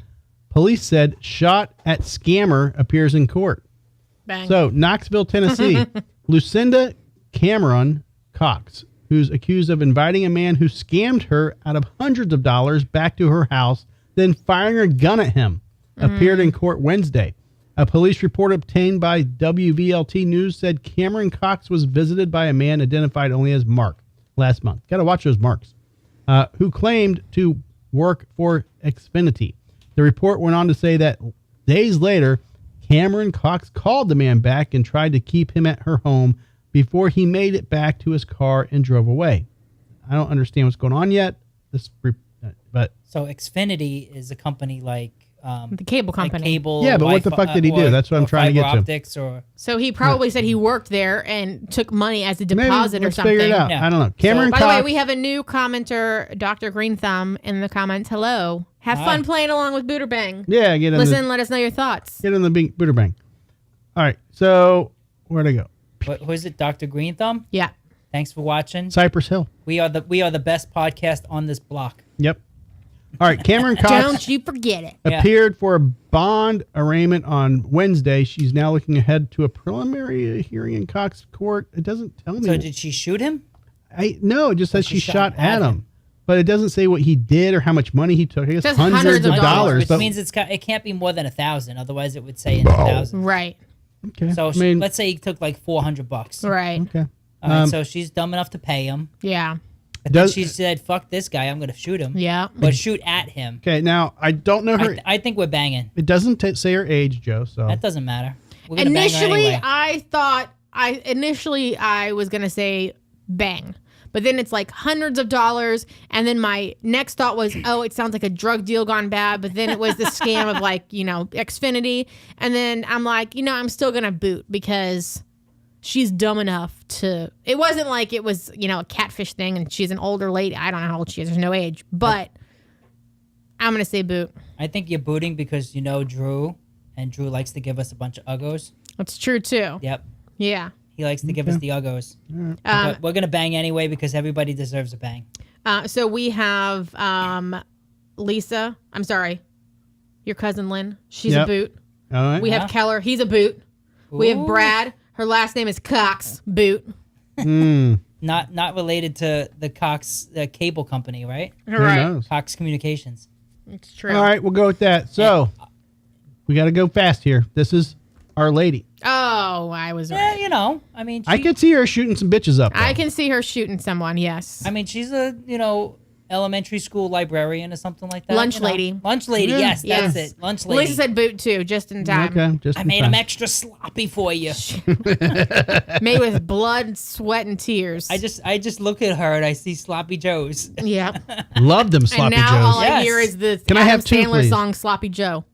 police said shot at scammer appears in court. Bang. So, Knoxville, Tennessee, Lucinda Cameron Cox, who's accused of inviting a man who scammed her out of hundreds of dollars back to her house, then firing a gun at him, appeared in court Wednesday. A police report obtained by WVLT News said Cameron Cox was visited by a man identified only as Mark last month. Got to watch those Marks. Who claimed to work for Xfinity. The report went on to say that days later, Cameron Cox called the man back and tried to keep him at her home before he made it back to his car and drove away. I don't understand what's going on yet. But So Xfinity is a company like The cable company. cable. Yeah, but what the fuck did he do? That's what I'm trying to get to. Optics or So he probably said he worked there and took money as a Maybe deposit or let's something. figure it out. Yeah. I don't know. Cameron By the way, Cox. we have a new commenter, Dr. Green Thumb, in the comments. Hello. Have fun playing along with Buderbang. Yeah, get in Listen, let us know your thoughts. Get in the Buderbank. All right, so where'd I go? who is it? Dr. Green Thumb. Yeah. Thanks for watching. Cypress Hill. We are the best podcast on this block. Yep. All right, Cameron Cox Don't you forget it. Yeah. appeared for a bond arraignment on Wednesday. She's now looking ahead to a preliminary hearing in Cox Court. It doesn't tell me. So did she shoot him? No, it just says she she shot shot at him. But it doesn't say what he did or how much money he took. I guess says hundreds of dollars. Which But, means it can't be more than 1,000. Otherwise, it would say in the thousands. Right. okay. So I mean, let's say he took like $400. Right. okay. All right, so she's dumb enough to pay him. Yeah. But then Does- she said, "Fuck this guy, I'm going to shoot him." Yeah. But shoot at him. Okay, now I don't know her. I think we're banging. It doesn't say her age, Joe. So That doesn't matter. We're gonna bang her Initially, anyway. I was gonna say bang, but then it's like hundreds of dollars, and then my next thought was, oh, it sounds like a drug deal gone bad. But then it was the scam of like Xfinity, and then I'm like, I'm still gonna boot because she's dumb enough to. It wasn't like it was a catfish thing, and she's an older lady. I don't know how old she is. There's no age, but I'm gonna say boot. I think you're booting because you know Drew, and Drew likes to give us a bunch of uggos. That's true too. Yep. Yeah. He likes to give us the uggos. But we're going to bang anyway because everybody deserves a bang. So we have Lisa. I'm sorry. Your cousin Lynn. She's Yep. a boot. all right. We have Keller. He's a boot. We have Ooh. Brad. Her last name is Cox. Boot. Not related to the Cox cable company, right? Who knows? Cox Communications. It's true. All right, we'll go with that. So we got to go fast here. This is Our Lady. Oh, I was Yeah, right. I mean, I could see her shooting some bitches up. I though. can see her shooting someone. Yes. I mean, she's a, elementary school librarian or something like that. Lunch lady. Lunch lady, Yeah. yes, Yes. that's it. Lunch lady. Lisa said boot too, just in time. Okay, just I in made time. them extra sloppy for you. Made with blood, sweat, and tears. I just look at her and I see sloppy joes. Yeah. Love them And sloppy now all joes. I Yes. hear is the Can I Adam have two, Sandler please? song "Sloppy Joe."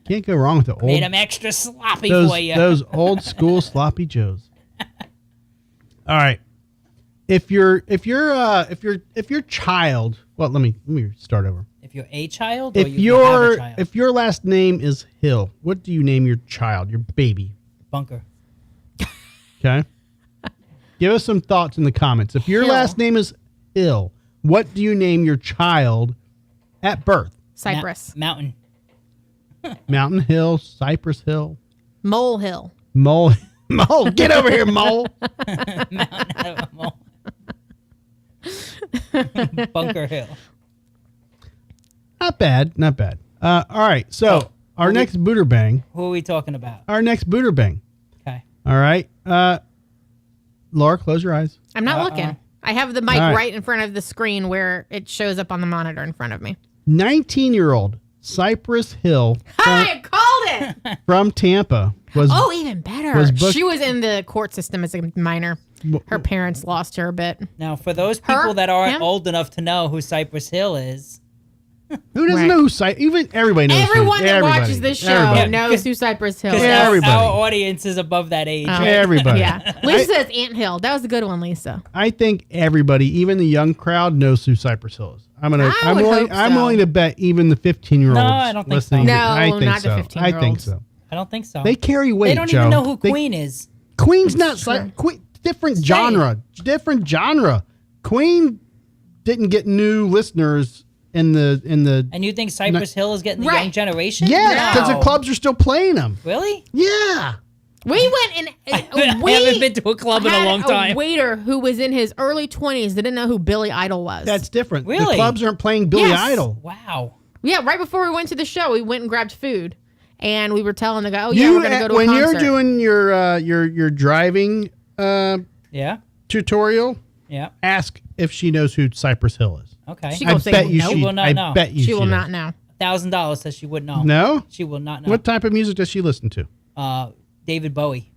Can't go wrong with the old Made them extra sloppy for you. those old school sloppy joes. All right. If your child, well, let me start over. If you're a child, or If you have a child. if your last name is Hill, what do you name your child, your baby? Bunker. Okay. Give us some thoughts in the comments. If your Hill. last name is Hill, what do you name your child at birth? Cypress. Mountain. Mountain Hill, Cypress Hill, Mole Hill. Mole. Mole, get over here, Mole. Bunker Hill. Not bad, not bad. All right, so our next Buderbang. Who are we talking about? Our next Buderbang. Okay. All right. Laura, close your eyes. I'm not looking. I have the mic All right. right in front of the screen where it shows up on the monitor in front of me. 19-year-old Cypress Hill I called it. from Tampa was Oh, even better. was booked- She was in the court system as a minor. Her parents lost her a bit. Now, for those people Her? that aren't Him? old enough to know who Cypress Hill is, who doesn't Right. know who even everybody knows. Everyone who, that everybody. watches this show Everybody. knows who Cypress Hill because is. Everybody. our audience is above that age. Oh. Everybody. Yeah. Lisa says Ant Hill. That was a good one, Lisa. I think everybody, even the young crowd, knows who Cypress Hill is. I'm would willing. hope I'm so. willing to bet even the 15-year-olds. No, I don't think so. listening to- No, I think not the so. 15-year-olds. I think so. I don't think so. They carry weight. They don't Joe. even know who They- Queen is. Queen's not different genre. Different genre. Queen didn't get new listeners in the And you think Cypress Hill is getting the Right. young generation? yeah, because No. the clubs are still playing them. Really? Yeah. We went and I haven't been to a club in a had long time. A waiter who was in his early 20s that didn't know who Billy Idol was. That's different. The Really? clubs aren't playing Billy Yes. Idol. Wow. Yeah, right before we went to the show, we went and grabbed food, and we were telling the guy, "Oh yeah, we're gonna go to a when concert." you're doing your driving Yeah. tutorial, Yeah. ask if she knows who Cypress Hill is. Okay. She I gonna say bet you no. she. She will not I know. bet you she will does. not know. $1,000 says she wouldn't know. No. She will not know. What type of music does she listen to? David Bowie.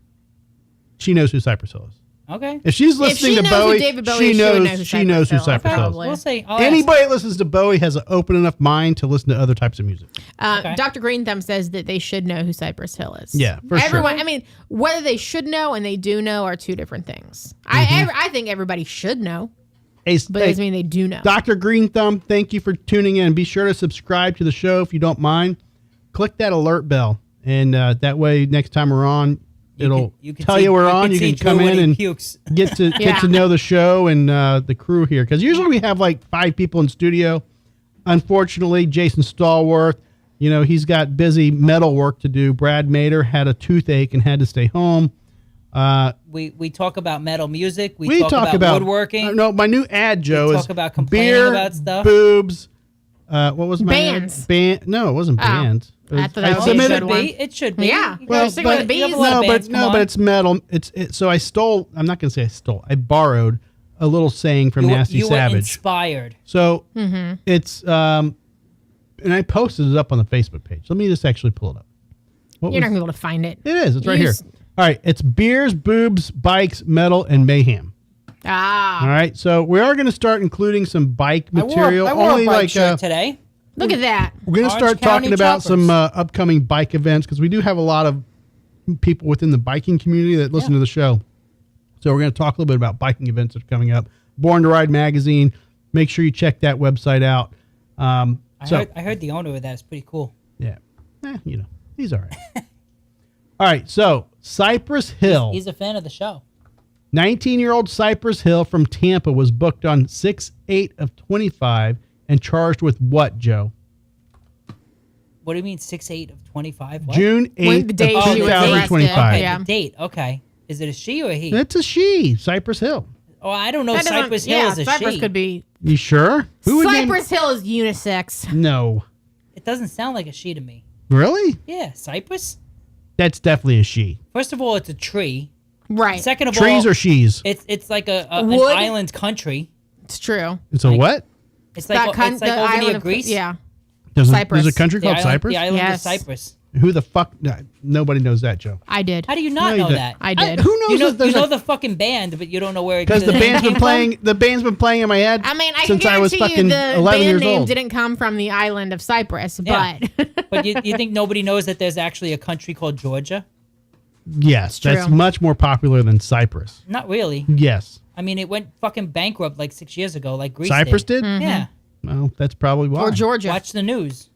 She knows who Cypress Hill is. Okay. If she's listening to knows Bowie, who David Bowie she is, she would know knows who she knows who Cypress Hill is, Cypress Hill is. probably. We'll see. I'll ask. Anybody that listens to Bowie has an open enough mind to listen to other types of music. Okay. Dr. Green Thumb says that they should know who Cypress Hill is. Yeah, for Everyone, sure. I mean, whether they should know and they do know are two different things. Mm-hmm. I think everybody should know, Hey, but it doesn't mean they do know. Dr. Green Thumb, thank you for tuning in. Be sure to subscribe to the show if you don't mind. Click that alert bell, and that way next time we're on, it'll tell you we're on. You can come in and get to know the show and the crew here. Because usually we have like 5 people in studio. Unfortunately, Jason Stallworth, he's got busy metal work to do. Brad Mader had a toothache and had to stay home. We talk about metal music. We talk about woodworking. No, my new ad, Joe, We is talk about complaining beer, about stuff. boobs. What was my Bands. ad? No, it wasn't bands. I thought that was It a should good one. be. It should be. Yeah. You Well, guys- stick with the bees. you have a lot of bands, come on. but it's metal. So I stole. I'm not going to say I stole. I borrowed a little saying from Nasty you were Savage. inspired. So it's and I posted it up on the Facebook page. Let me just actually pull it up. You're not going to be able to find it. It is. It's right here. Use- All right. It's beers, boobs, bikes, metal, and mayhem. Ah. All right. So we are going to start including some bike material. I wore only a bike like shirt today. Look at that. we're going to Orange start County talking about Choppers. some upcoming bike events because we do have a lot of people within the biking community that listen to the show. So we're going to talk a little bit about biking events that are coming up. Born to Ride magazine. Make sure you check that website out. I heard the owner of that is pretty cool. Yeah. He's all right. All right. So Cypress Hill. He's a fan of the show. 19-year-old Cypress Hill from Tampa was booked on 6/8 of 25 and charged with what, Joe? What do you mean 6/8 of 25? What? June 8th the date of she was arrested. 2025. Okay, Yeah. the date. Okay. Is it a she or a he? That's a she, Cypress Hill. Oh, I don't know. That doesn't- Cypress Hill is a Cypress she. could be. You sure? Who would name- Cypress Hill is unisex. No. It doesn't sound like a she to me. Really? Yeah, Cypress. That's definitely a she. First of all, it's a tree. Right. Second of Trees all, or she's? it's like an Wood? island country. It's true. It's a what? It's like it's like over near Greece. Yeah. There's a country The called island, Cyprus? The island Yes. of Cyprus. Who the fuck? No, nobody knows that, Joe. I did. How do you not No, you know don't. that? I did. Who knows? You know, that there's you know a- the fucking band, but you don't know where. Because the name band's been came playing. from? The band's been playing in my head I mean, I since can I was guarantee fucking you the 11 band years name old. didn't come from the island of Cyprus, Yeah. but But you think nobody knows that there's actually a country called Georgia? Yes, that's true. much more popular than Cyprus. Not really. Yes, I mean, it went fucking bankrupt like 6 years ago, like Greece Cyprus did. Yeah. Well, that's probably why. or Georgia. Watch the news.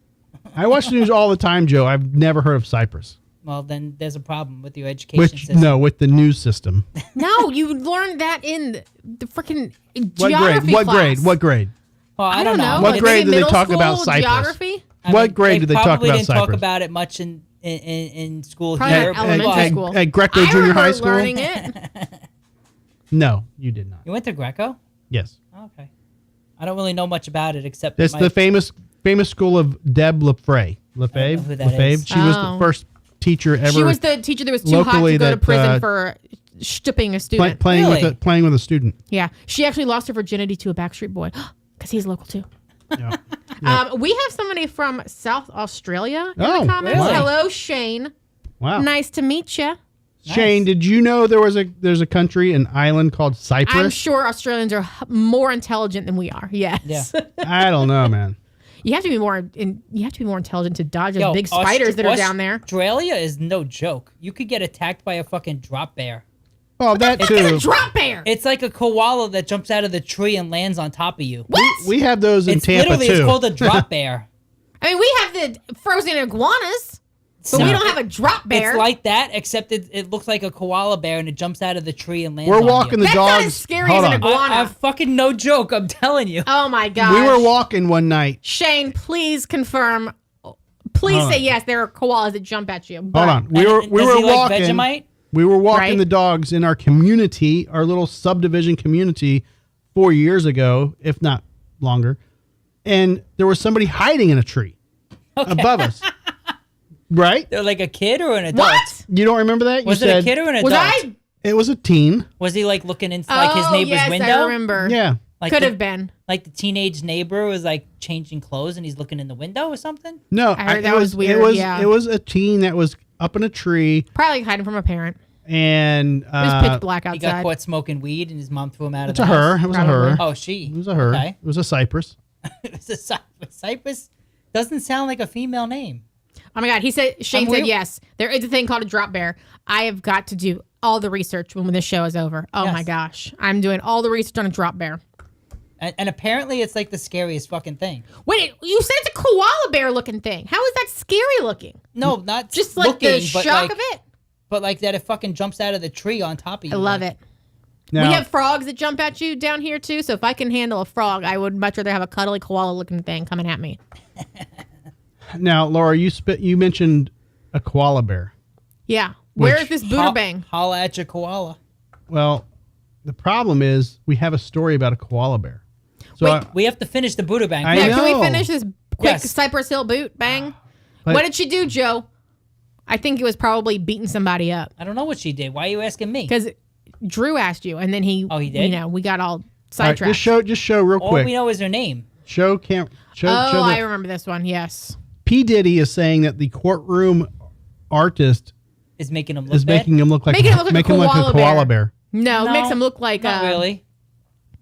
I watch the news all the time, Joe. I've never heard of Cyprus. Well, then there's a problem with your education system. With the news system. No, you learned that in the freaking What geography grade? What class. grade? What grade? Well, I don't know. What Maybe grade did they middle talk school about Cyprus? Geography? What grade did they talk probably about didn't talk Cyprus? about it much in school Probably here. not elementary but- school. At Greco I Junior remember High School? learning it. No, you did not. You went to Greco? Yes. Okay. I don't really know much about it except That's my- the famous school of Deb Lefevre. know who that is. She was Oh. the first teacher ever. She was the teacher that was too hot locally to go to that, prison for stooping a student. playing Really? playing with a student. Yeah, she actually lost her virginity to a Backstreet Boy because he's local too. Yeah. We have somebody from South Australia in Oh, the comments. really? Hello, Shane. Wow. Nice to meet you. Shane, did you know there's a country, an island called Cyprus? I'm sure Australians are more intelligent than we are. Yes. Yeah. I don't know, man. You have to be more. You have to be more intelligent to dodge those Yo, big spiders that are down there. Australia is no joke. You could get attacked by a fucking drop bear. Well, that It's too. a drop bear. It's like a koala that jumps out of the tree and lands on top of you. What? We have those in It's Tampa literally too. it's called a drop bear. I mean, we have the frozen iguanas, but we No. don't have a drop bear. It's like that, except it looks like a koala bear and it jumps out of the tree and lands We're on walking you. the That's not dogs. as scary Hold as an on. iguana. I'm fucking no joke. I'm telling you. Oh my gosh. We were walking one night. Shane, please confirm. Please Hold say on. yes. There are koalas that jump at you. Hold on. We And were does walking. he like Vegemite? We were walking Right? the dogs in our community, our little subdivision community, 4 years ago, if not longer, and there was somebody hiding in a tree above us. Right? They're like a kid or an adult? What? You don't remember that? Was you it said a kid or an adult? Was I? it was a teen. Was he like looking into like his neighbor's yes, window? I remember. Yeah. Like Could the- have been. Like the teenage neighbor was like changing clothes and he's looking in the window or something? No, I heard it that was weird, It was yeah. it was a teen that was up in a tree. Probably hiding from a parent. And It was pitch black He got outside. caught smoking weed, and his mom threw him out of it's the a house. her. It was a her. Oh, she. It was a her. Okay. It was a Cypress. It was a Cypress. Cypress doesn't sound like a female name. Oh my God. Shane said real- yes. There is a thing called a drop bear. I have got to do all the research when this show is over. Oh Yes. my gosh. I'm doing all the research on a drop bear. And apparently it's like the scariest fucking thing. Wait, you said it's a koala bear looking thing. How is that scary looking? No, not Just like looking, the but shock like, of it? But like that it fucking jumps out of the tree on top of you. I love it. Now, We have frogs that jump at you down here too. So if I can handle a frog, I would much rather have a cuddly koala looking thing coming at me. now, Laura, you mentioned a koala bear. Yeah. Where Which- is this Buderbang? Holla at your koala. Well, the problem is we have a story about a koala bear. So Wait, We have to finish the Buderbangs. I Yeah, can know. we finish this quick Yes. Cypress Hill boot bang? But- What did she do, Joe? I think it was probably beating somebody up I don't know what she did. Why are you asking me? because Drew asked you, and then he. Oh, he did? You know, we got all all right, sidetracked. just show real All quick. we know is her name. Show I the, remember this one. Yes. P. Diddy is saying that the courtroom artist Is making him look is bad. making him look like Making him look like a making him like a koala koala bear. bear. No, it No, makes him look like Not really.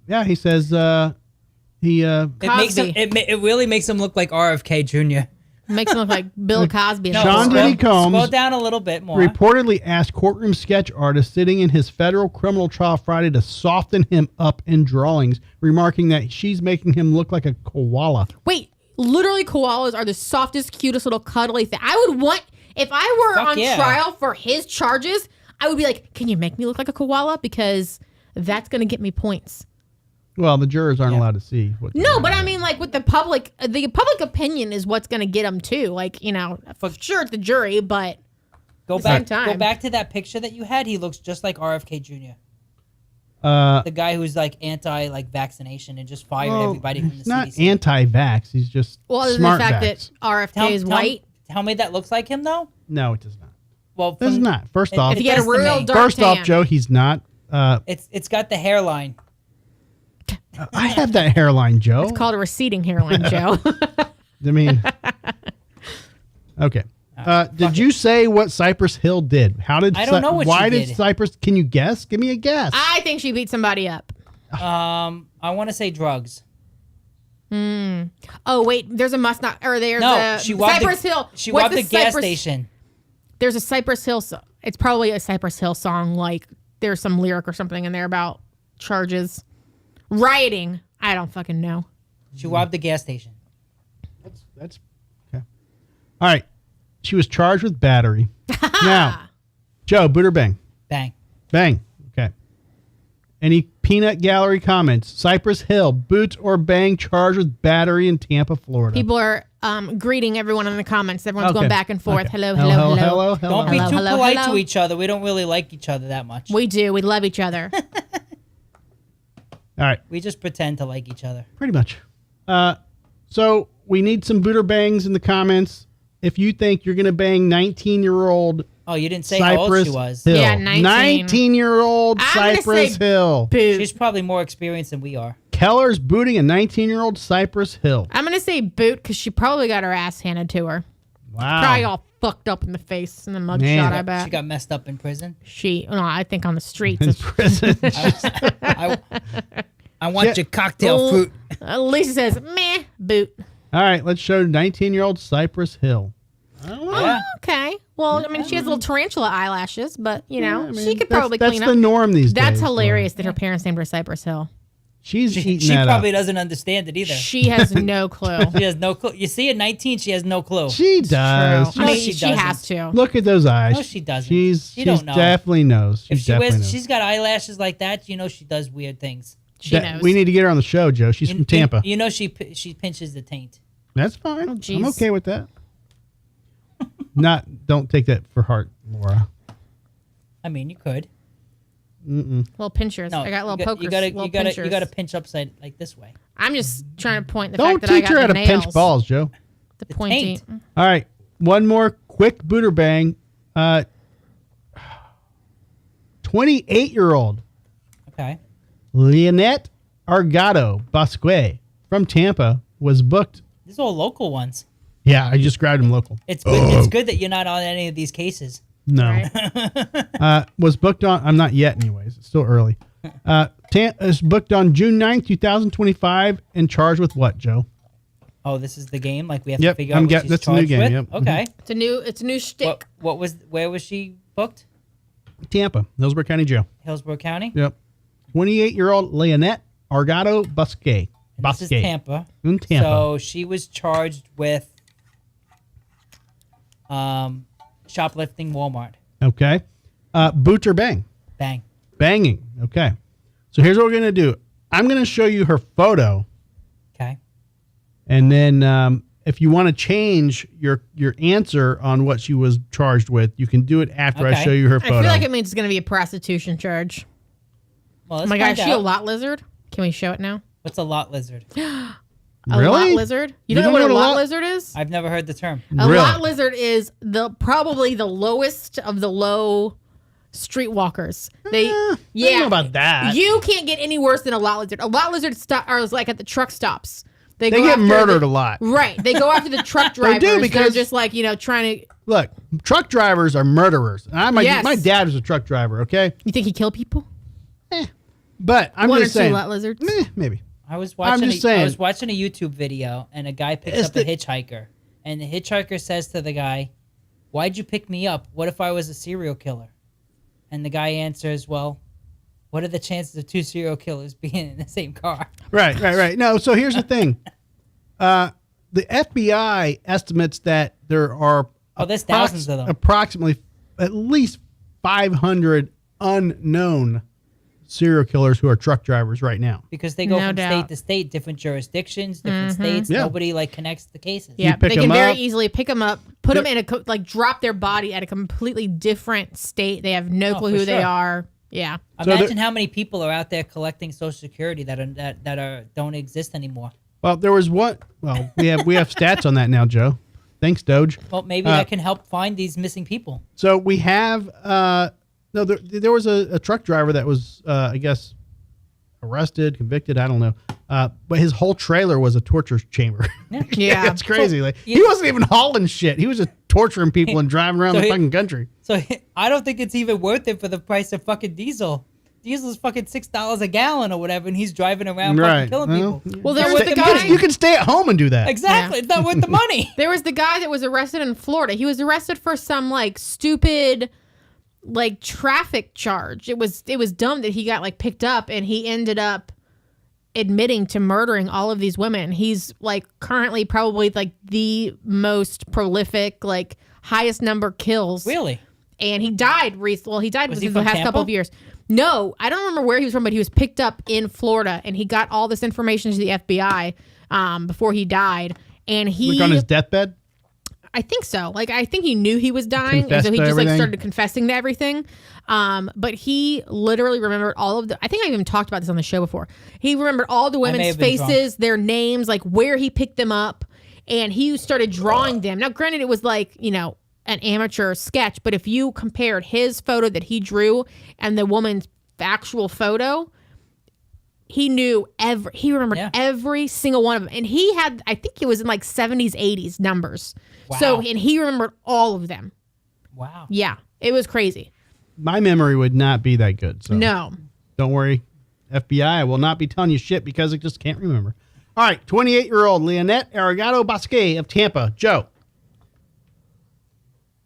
Yeah, he says he It makes him. Cosby. It really makes him look like RFK Jr. makes him look like Bill Cosby. No, Sean scroll- Diddy Combs Scroll down a little bit more. reportedly asked courtroom sketch artist sitting in his federal criminal trial Friday to soften him up in drawings, remarking that she's making him look like a koala. Wait, literally, koalas are the softest, cutest little cuddly thing. I would want if I were Fuck on yeah. trial for his charges. I would be like, "Can you make me look like a koala?" Because that's gonna get me points. Well, the jurors aren't allowed to see what. No, but I mean, like with the public opinion is what's gonna get them too. Like, you know, for sure it's the jury, but Go the same back. time. Go back to that picture that you had. He looks just like RFK Jr. Uh, The guy who's like anti vaccination and just fired everybody from the he's not CDC. anti-vax. He's just well, other than smart the fact vax. that RFK is white. Tell me that looks like him though. No, it does not. Well, Does from- not. First It- off, If you get a does to real me. dark first off, tan. Joe, he's not. It's got the hairline. I have that hairline, Joe. It's called a receding hairline, Joe. I mean, okay. Did you say what Cypress Hill did? How did I don't know what why she did did. Cypress? Can you guess? Give me a guess. I think she beat somebody up. I want to say drugs. Oh wait, there's a must not, or there's No, a she robbed Cypress the, Hill. She What's robbed the gas Cypress- station. There's a Cypress Hill. It's probably a Cypress Hill song. Like there's some lyric or something in there about charges, rioting. I don't fucking know. She robbed the gas station. That's okay. All right. She was charged with battery. Now, Joe, boot or bang? Bang. Bang. Okay. Any peanut gallery comments? Cypress Hill, boot or bang, charged with battery in Tampa, Florida. People are greeting everyone in the comments. Everyone's Okay. going back and forth. Okay. Hello, hello, hello. Don't be Hello, too hello, polite hello. to each other. We don't really like each other that much. We do. We love each other. All right. We just pretend to like each other. Pretty much. So we need some booter bangs in the comments. If you think you're going to bang 19-year-old Oh, you didn't say how old Cypress she was. Hill. Yeah, 19. 19-year-old I'm gonna Cypress say Hill. Boot. She's probably more experienced than we are. Keller's booting a 19-year-old Cypress Hill. I'm gonna say boot because she probably got her ass handed to her. Wow. Probably all fucked up in the face in the mugshot. Man. I bet She got messed up in prison. no, I think on the streets. in prison. I want Yeah. your cocktail Oh. fruit. Lisa says, meh, boot. All right, let's show 19-year-old Cypress Hill. Yeah. Okay. Well, I mean, she has little tarantula eyelashes, but, you know, I mean, she could that's- probably that's clean the up. norm these days. That's hilarious that her parents named her Cypress Hill. She's eating She that probably up. doesn't understand it either. She has no clue. She has no clue. You see, at 19, she has no clue. She does. True. I No, mean, she she has doesn't. to. Look at those eyes. No, she doesn't. She's She don't know. definitely knows. If She she definitely wears, knows. she's got eyelashes like that. You know she does weird things. She knows. We need to get her on the show, Joe. She's from Tampa. You know she pinches the taint. That's fine. I'm jeez. okay with that. Don't take that for heart, Laura. I mean, you could. Little pinchers. No, I got little pokers. You gotta, little you gotta, pinchers. you gotta pinch upside like this way. I'm just trying to point the Don't fact that I teach got her how the to nails. pinch balls, Joe. The pointy. taint. All right, one more quick booter bang. 28-year-old Okay. Leonette Argato Bosque from Tampa was booked. These are all local ones. Yeah, I just grabbed him local. It's good. It's good that you're not on any of these cases. No. Right. Was booked on. I'm not yet, anyways. It's still early. Is booked on June 9th, 2025, and charged with what, Joe? Oh, this is the game. Like we have Yep, to figure out what she's that's a new charged game, with. yep. Okay. It's a new shtick. Where was she booked? Tampa, Hillsborough County Jail. Hillsborough County. Yep. 28-year-old Leonette Argado Busquet. This is Tampa. In Tampa. So she was charged with shoplifting Walmart. Okay. Boot or bang? Bang. Banging. Okay. So here's what we're going to do. I'm going to show you her photo. Okay. And then if you want to change your answer on what she was charged with, you can do it after I Okay. show you her I photo. feel like it means it's going to be a prostitution charge. Well, Oh let's my gosh, find is she a out. lot lizard? Can we show it now? What's a lot lizard? A Really? lot lizard? You don't know what a lot lizard is? I've never heard the term. A Really? lot lizard is probably the lowest of the low streetwalkers. They I don't know about that. You can't get any worse than a lot lizard. A lot lizard are like at the truck stops. They go get after murdered a lot. Right. They go after the truck They drivers. do, because- They're just like, trying to. Look, truck drivers are murderers. My Yes. dad was a truck driver, okay? You think he killed people? But I'm One just or two saying. lot lizards? Maybe. I was watching. just saying. I was watching a YouTube video, and a guy picks It's up a hitchhiker, and the hitchhiker says to the guy, "Why'd you pick me up? What if I was a serial killer?" And the guy answers, "Well, what are the chances of two serial killers being in the same car?" Right. No, so here's the thing. The FBI estimates that there are There's thousands of them. approximately at least 500 unknown serial killers who are truck drivers right now. Because they go No from doubt. state to state, different jurisdictions, different states. Yeah. Nobody connects the cases. Yeah, pick they can 'em very up. easily pick them up, put them in drop their body at a completely different state. They have no clue for who they sure. are. Yeah. So Imagine how many people are out there collecting Social Security that don't exist anymore. Well, there was one. Well, we have stats on that now, Joe. Thanks, Doge. Well, maybe that can help find these missing people. So we have there was a truck driver that was I guess arrested, convicted, I don't know. But his whole trailer was a torture chamber. Yeah. It's crazy. He wasn't even hauling shit. He was just torturing people and driving around the fucking country. So I don't think it's even worth it for the price of fucking diesel. Diesel's fucking $6 a gallon or whatever, and he's driving around fucking killing people. Well, there It's was not the worth guy. money. You can stay at home and do that. Exactly. Yeah. It's not worth the money. There was the guy that was arrested in Florida. He was arrested for some stupid traffic charge. It was dumb that he got picked up, and he ended up admitting to murdering all of these women. He's currently probably the most prolific, highest number kills. Really? And he died recently. Well, he died Was he within the from past couple Tampa? of years. No, I don't remember where he was from, but he was picked up in Florida, and he got all this information to the FBI before he died. And he On his deathbed? I think so. I think he knew he was dying, and Confessed so he to just everything? started confessing to everything. But he literally remembered all of the. I think I even talked about this on the show before. He remembered all the may women's have been drunk. faces, their names, where he picked them up, and he started drawing them. Now, granted, it was an amateur sketch, but if you compared his photo that he drew and the woman's actual photo, he remembered every single one of them. And he had, I think it was in 70s, 80s numbers. Wow. So, and he remembered all of them. Wow. Yeah, it was crazy. My memory would not be that good. So No. don't worry. FBI, I will not be telling you shit because I just can't remember. All right, 28-year-old Leonette Aragado Bosque of Tampa. Joe.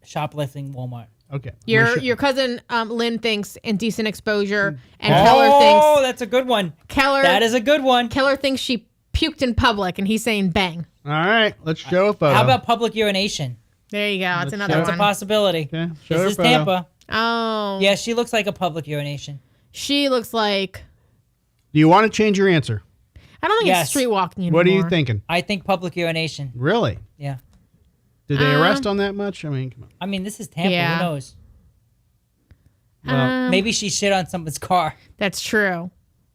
Shoplifting Walmart. Okay. Your cousin Lynn thinks indecent exposure, and Oh, that's a good one. That is a good one. Keller thinks she puked in public, and he's saying bang. All right, let's show a photo. How about public urination? There you go. That's another That's a one. possibility. Okay, show her This is photo. Tampa. Oh. Yeah, she looks like a public urination. She looks like. Do you want to change your answer? I don't think Yes. it's street walking anymore. What are you thinking? I think public urination. Really? Yeah. Did they arrest on that much? I mean, come on. I mean, this is Tampa. Yeah. Who knows? Well, Maybe she shit on someone's car. That's true.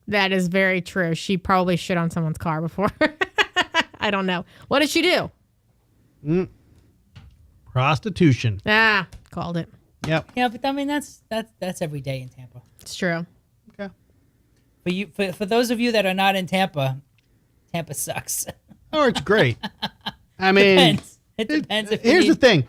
That is very true. She probably shit on someone's car before. I don't know. What did she do? prostitution. Called it. Yep. Yeah, but I mean that's every day in Tampa. It's true. Okay. For those of you that are not in Tampa, Tampa sucks. Oh, it's great. I mean, It depends. If here's you the thing.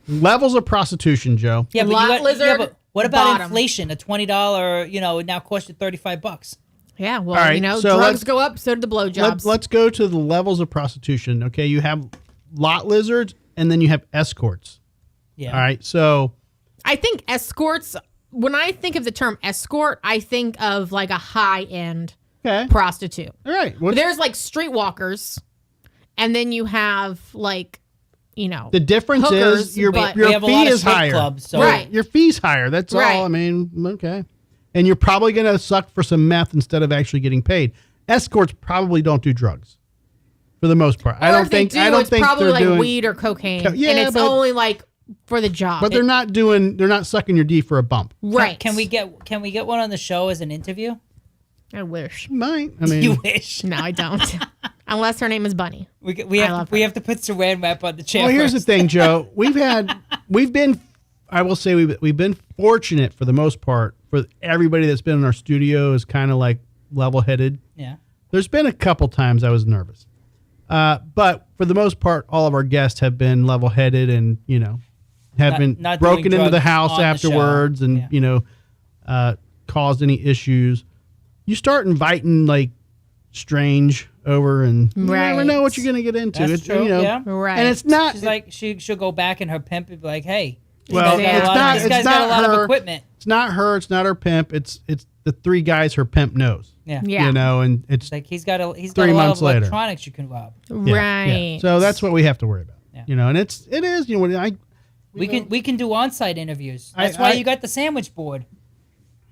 Levels of prostitution, Joe. Yeah, but Lot lizard, but what about bottom. inflation? A $20, it now costs you $35. Yeah, well, All right, so drugs go up, so do the blowjobs. Let's go to the levels of prostitution. Okay, you have lot lizards, and then you have escorts. Yeah. All right, so I think escorts, when I think of the term escort, I think of like a high-end okay, prostitute. all right. But there's like streetwalkers, and then you have like, The difference hookers, is your but- We have a fee lot of is strip higher. clubs, so Right. Your fee's higher. That's Right. all. I mean, okay. And you're probably going to suck for some meth instead of actually getting paid. Escorts probably don't do drugs, for the most part. or if they do, it's probably they're like doing weed or cocaine, Yeah, and it's but- only like for the job. But they're not sucking your D for a bump. right. Can we get one on the show as an interview? I wish. Might. I mean, You wish. No, I don't. Unless her name is Bunny. We I have love we her. have to put Saran wrap on the chair. well, here's the first. thing, Joe. I will say we've been fortunate for the most part. For everybody that's been in our studio is kind of like level-headed. Yeah. There's been a couple times I was nervous. But for the most part, all of our guests have been level-headed and, haven't Not doing broken into the drugs house on the show. afterwards and, Yeah. caused any issues. You start inviting, like, strange over and you never Right. know what you're going to get into. That's It's, true, yeah. Right. And it's not... She's like she'll go back and her pimp would be like, "Hey, Well, this guy's it's got a lot not- of- this it's guy's got a not lot her. of equipment." It's not her. It's not her pimp. It's the three guys her pimp knows. Yeah. Yeah. And it's It's like he's got a 3 lot months of later. electronics you can rob. yeah, Right. yeah. So that's what we have to worry about. Yeah. And it is. We can do on-site interviews. I- That's why I- you got the sandwich board.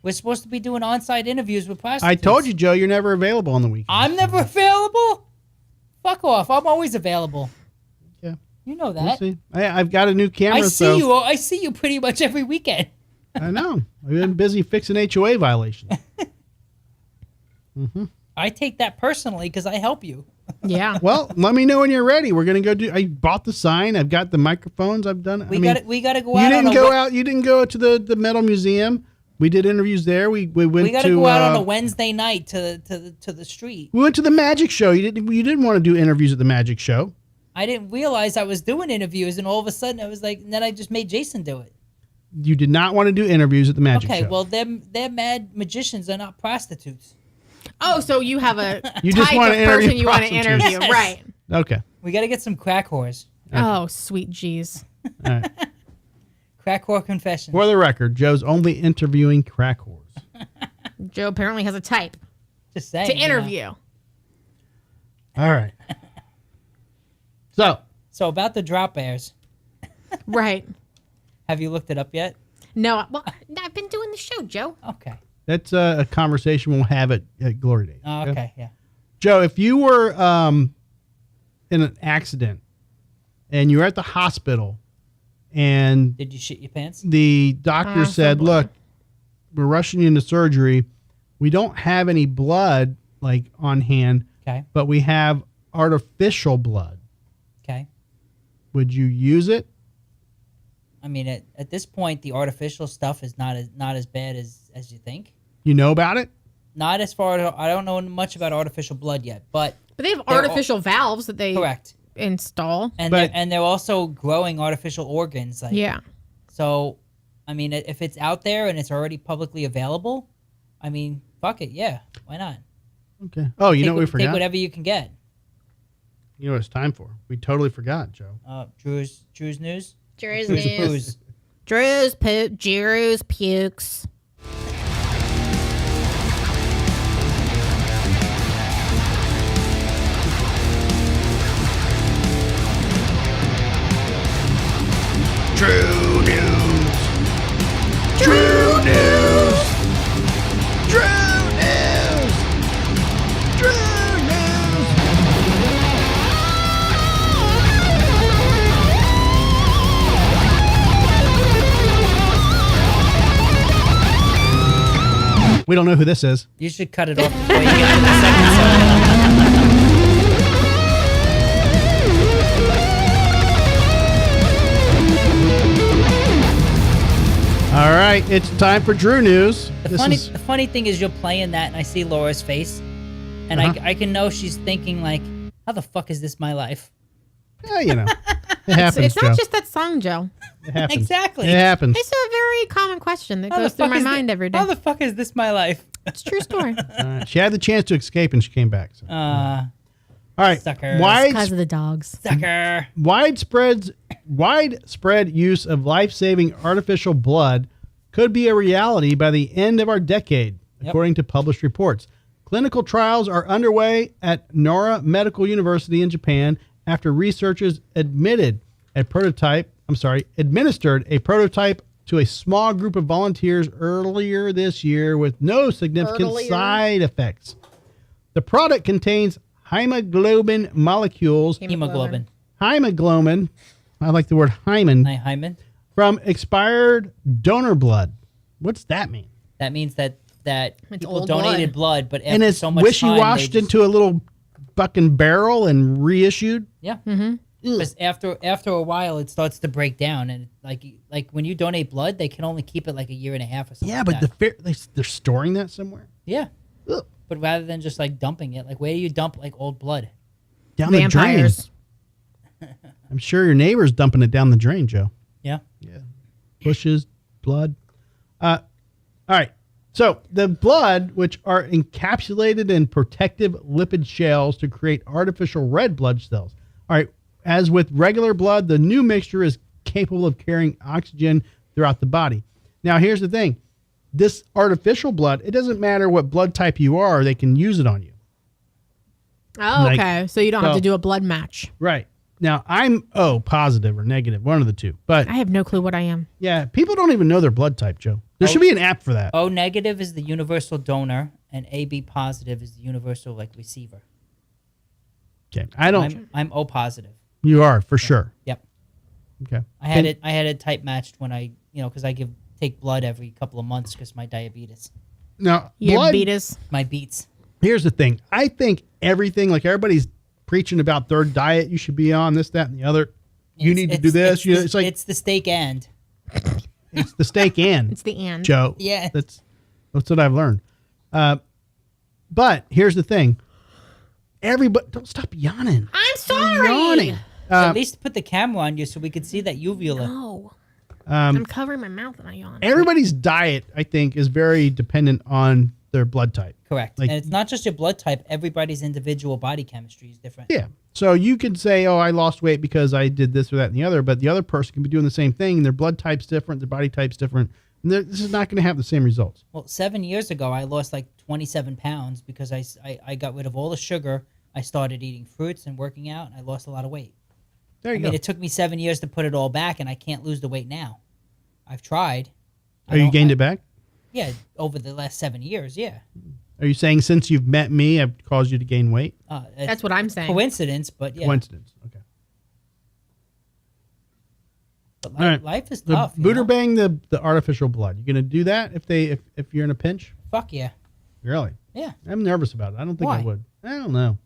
We're supposed to be doing on-site interviews with prostitutes. I told you, Joe, you're never available on the weekend. I'm never available. Fuck off. I'm always available. Yeah. You know We'll that. see. I've got a new camera. I see so you. I see you pretty much every weekend. I know. I've been busy fixing HOA violations. I take that personally because I help you. Yeah. Well, let me know when you're ready. We're gonna go do. I bought the sign. I've got the microphones. I've done. We got to go out. You on didn't a go Wed- out. You didn't go to the metal museum. We did interviews there. We went We got to to go out on a Wednesday night to the street. We went to the magic show. You didn't want to do interviews at the magic show. I didn't realize I was doing interviews, and all of a sudden I was like, and then I just made Jason do it. You did not want to do interviews at the magic Okay, show. well, they're mad magicians. They're not prostitutes. Oh, so you have a You just type wanna of interview person you want to prostitutes. interview, Yes. right? Okay. We got to get some crack whores. Oh, sweet jeez. All right. Crack whore confessions. For the record, Joe's only interviewing crack whores. Joe apparently has a type Just saying. to you know. interview. All right. So, So about the drop bears, Right. have you looked it up yet? No, well, I've been doing the show, Joe. Okay. that's a conversation we'll have at Glory Days. Oh, okay. Yeah. Joe, if you were in an accident and you were at the hospital and Did you shit your pants? the doctor said, Possibly. look, we're rushing you into surgery. We don't have any blood like on hand, Okay. but we have artificial blood. Okay. Would you use it? I mean, at this point, the artificial stuff is not as bad as you think. You know about it? Not as far as I don't know much about artificial blood yet, but But they have They're artificial valves that they correct. install. And But- they're also growing artificial organs. Like, Yeah. So, I mean, if it's out there and it's already publicly available, I mean, fuck it, yeah, why not? Okay. Oh, you know what we Take forgot? whatever you can get. You know what it's time for? We totally forgot, Joe. Drew's news. Drew's Drew's news. booze. Drew's pukes. True news. True news. True news. True news. We don't know who this is. You should cut it off before you get to the second song. All right, it's time for Drew News. The funny thing is, you're playing that, and I see Laura's face, and Uh-huh. I can know she's thinking like, "How the fuck is this my life?" Yeah, you know. It happens, It's not Joe. just that song, Joe. It happens. Exactly. It happens. It's a very common question that How the goes through fuck my is mind thi- every day. How the fuck is this my life? It's a true story. She had the chance to escape and she came back. So. All right. Suckers. Because of the dogs. Sucker. Widespread use of life-saving artificial blood could be a reality by the end of our decade, according to published reports. Clinical trials are underway at Nara Medical University in Japan after researchers administered a prototype to a small group of volunteers earlier this year with no significant side effects. The product contains hemoglobin molecules. Hemoglobin. Hemoglobin. I like the word hymen. Hymen. From expired donor blood. What's that mean? That means that people old donated blood, but after And it's so much wishy-washed time, into a little fucking barrel and reissued? Yeah. Because after a while, it starts to break down, and like when you donate blood, they can only keep it like a year and a half or something. Yeah, but they're storing that somewhere? yeah. Ugh. But rather than just like dumping it, like where do you dump like old blood? Down the Vampires. drain. I'm sure your neighbor's dumping it down the drain, Joe. Yeah. Yeah. Bushes, blood. All right. So the blood, which are encapsulated in protective lipid shells to create artificial red blood cells. All right. As with regular blood, the new mixture is capable of carrying oxygen throughout the body. Now, here's the thing. This artificial blood, it doesn't matter what blood type you are, they can use it on you. Oh, Like- okay. So you don't have so- to do a blood match. Right. Now, I'm O positive or negative, one of the two. But I have no clue what I am. yeah, people don't even know their blood type, Joe. There should be an app for that. O negative is the universal donor, and AB positive is the universal like receiver. Okay. I don't. I'm O positive. You are, for sure. Yep. Okay. I had it type matched when I because I take blood every couple of months because my diabetes, Now, Your blood, beatus. my beats. here's the thing. I think everything, like everybody's preaching about their diet you should be on, this, that, and the other. You need to do this. It's like it's the steak and. it's the steak and, It's the and. Joe. Yeah. That's what I've learned. But here's the thing. Everybody, don't stop yawning. I'm sorry. Yawning. At least put the camera on you so we could see that uvula. No. I'm covering my mouth when I yawn. Everybody's diet, I think, is very dependent on their blood type. Correct. Like- And it's not just your blood type. Everybody's individual body chemistry is different. Yeah. So you could say, oh, I lost weight because I did this or that and the other, but the other person can be doing the same thing. And their blood type's different, their body type's different. And this is not going to have the same results. Well, 7 years ago, I lost like 27 pounds because I got rid of all the sugar. I started eating fruits and working out, and I lost a lot of weight. There you I go. mean, it took me 7 years to put it all back, and I can't lose the weight now. I've tried. Are you gained it back? Yeah, over the last 7 years, yeah. Are you saying since you've met me, I've caused you to gain weight? That's what I'm saying. Coincidence, but yeah. Coincidence. Okay. But All right. life is The tough. you know? Buderbangs, the artificial blood. You going to do that if you're in a pinch? Fuck yeah. Really? Yeah. I'm nervous about it. I don't think I Why? would. I don't know.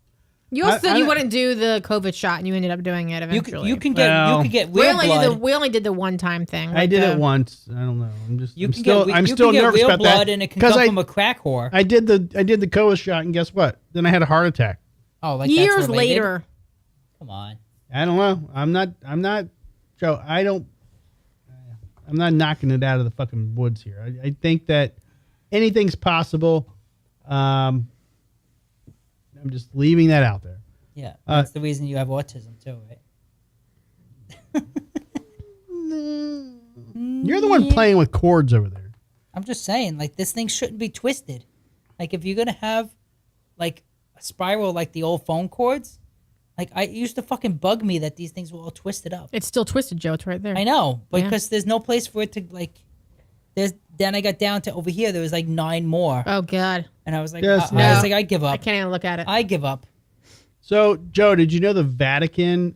You also said I- you wouldn't do the COVID shot, and you ended up doing it eventually. You can get Well, you can get we real only blood. we only did the one time thing. I like did the- it once. I don't know. You I'm can still get, I'm you still can get nervous real about blood that and it can come from a crack whore. I did the COVID shot and guess what? Then I had a heart attack. Oh, like that's Years related? later. Come on. I don't know. I'm not Joe. I'm not knocking it out of the fucking woods here. I think that anything's possible. I'm just leaving that out there. Yeah, that's the reason you have autism too, right? You're the one playing with cords over there. I'm just saying, like this thing shouldn't be twisted. Like if you're gonna have like a spiral like the old phone cords, like it used to fucking bug me that these things were all twisted up. It's still twisted, Joe. It's right there. I know, Yeah. because there's no place for it to like. Then I got down to over here. There was like 9 more, Oh God, and I was like, Yes, I no. was like, I give I up. can't even look at it. I give up. So, Joe, did you know the Vatican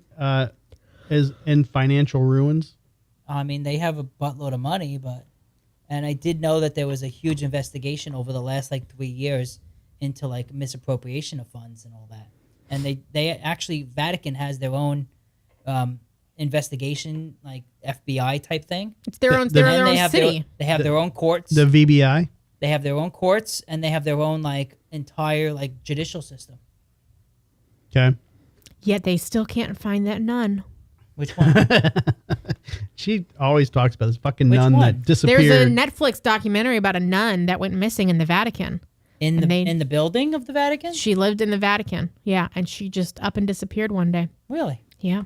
is in financial ruins? I mean, they have a buttload of money, and I did know that there was a huge investigation over the last like 3 years into like misappropriation of funds and all that. And they actually Vatican has their own investigation, like FBI type thing. It's their own. the- They're and their they own have city. they have their own courts. The VBI? They have their own courts, and they have their own like entire like judicial system. Okay. Yet they still can't find that nun. Which one? She always talks about this fucking Which nun one? that disappeared. There's a Netflix documentary about a nun that went missing in the Vatican. In the building of the Vatican? She lived in the Vatican. Yeah, and she just up and disappeared one day. Really? Yeah.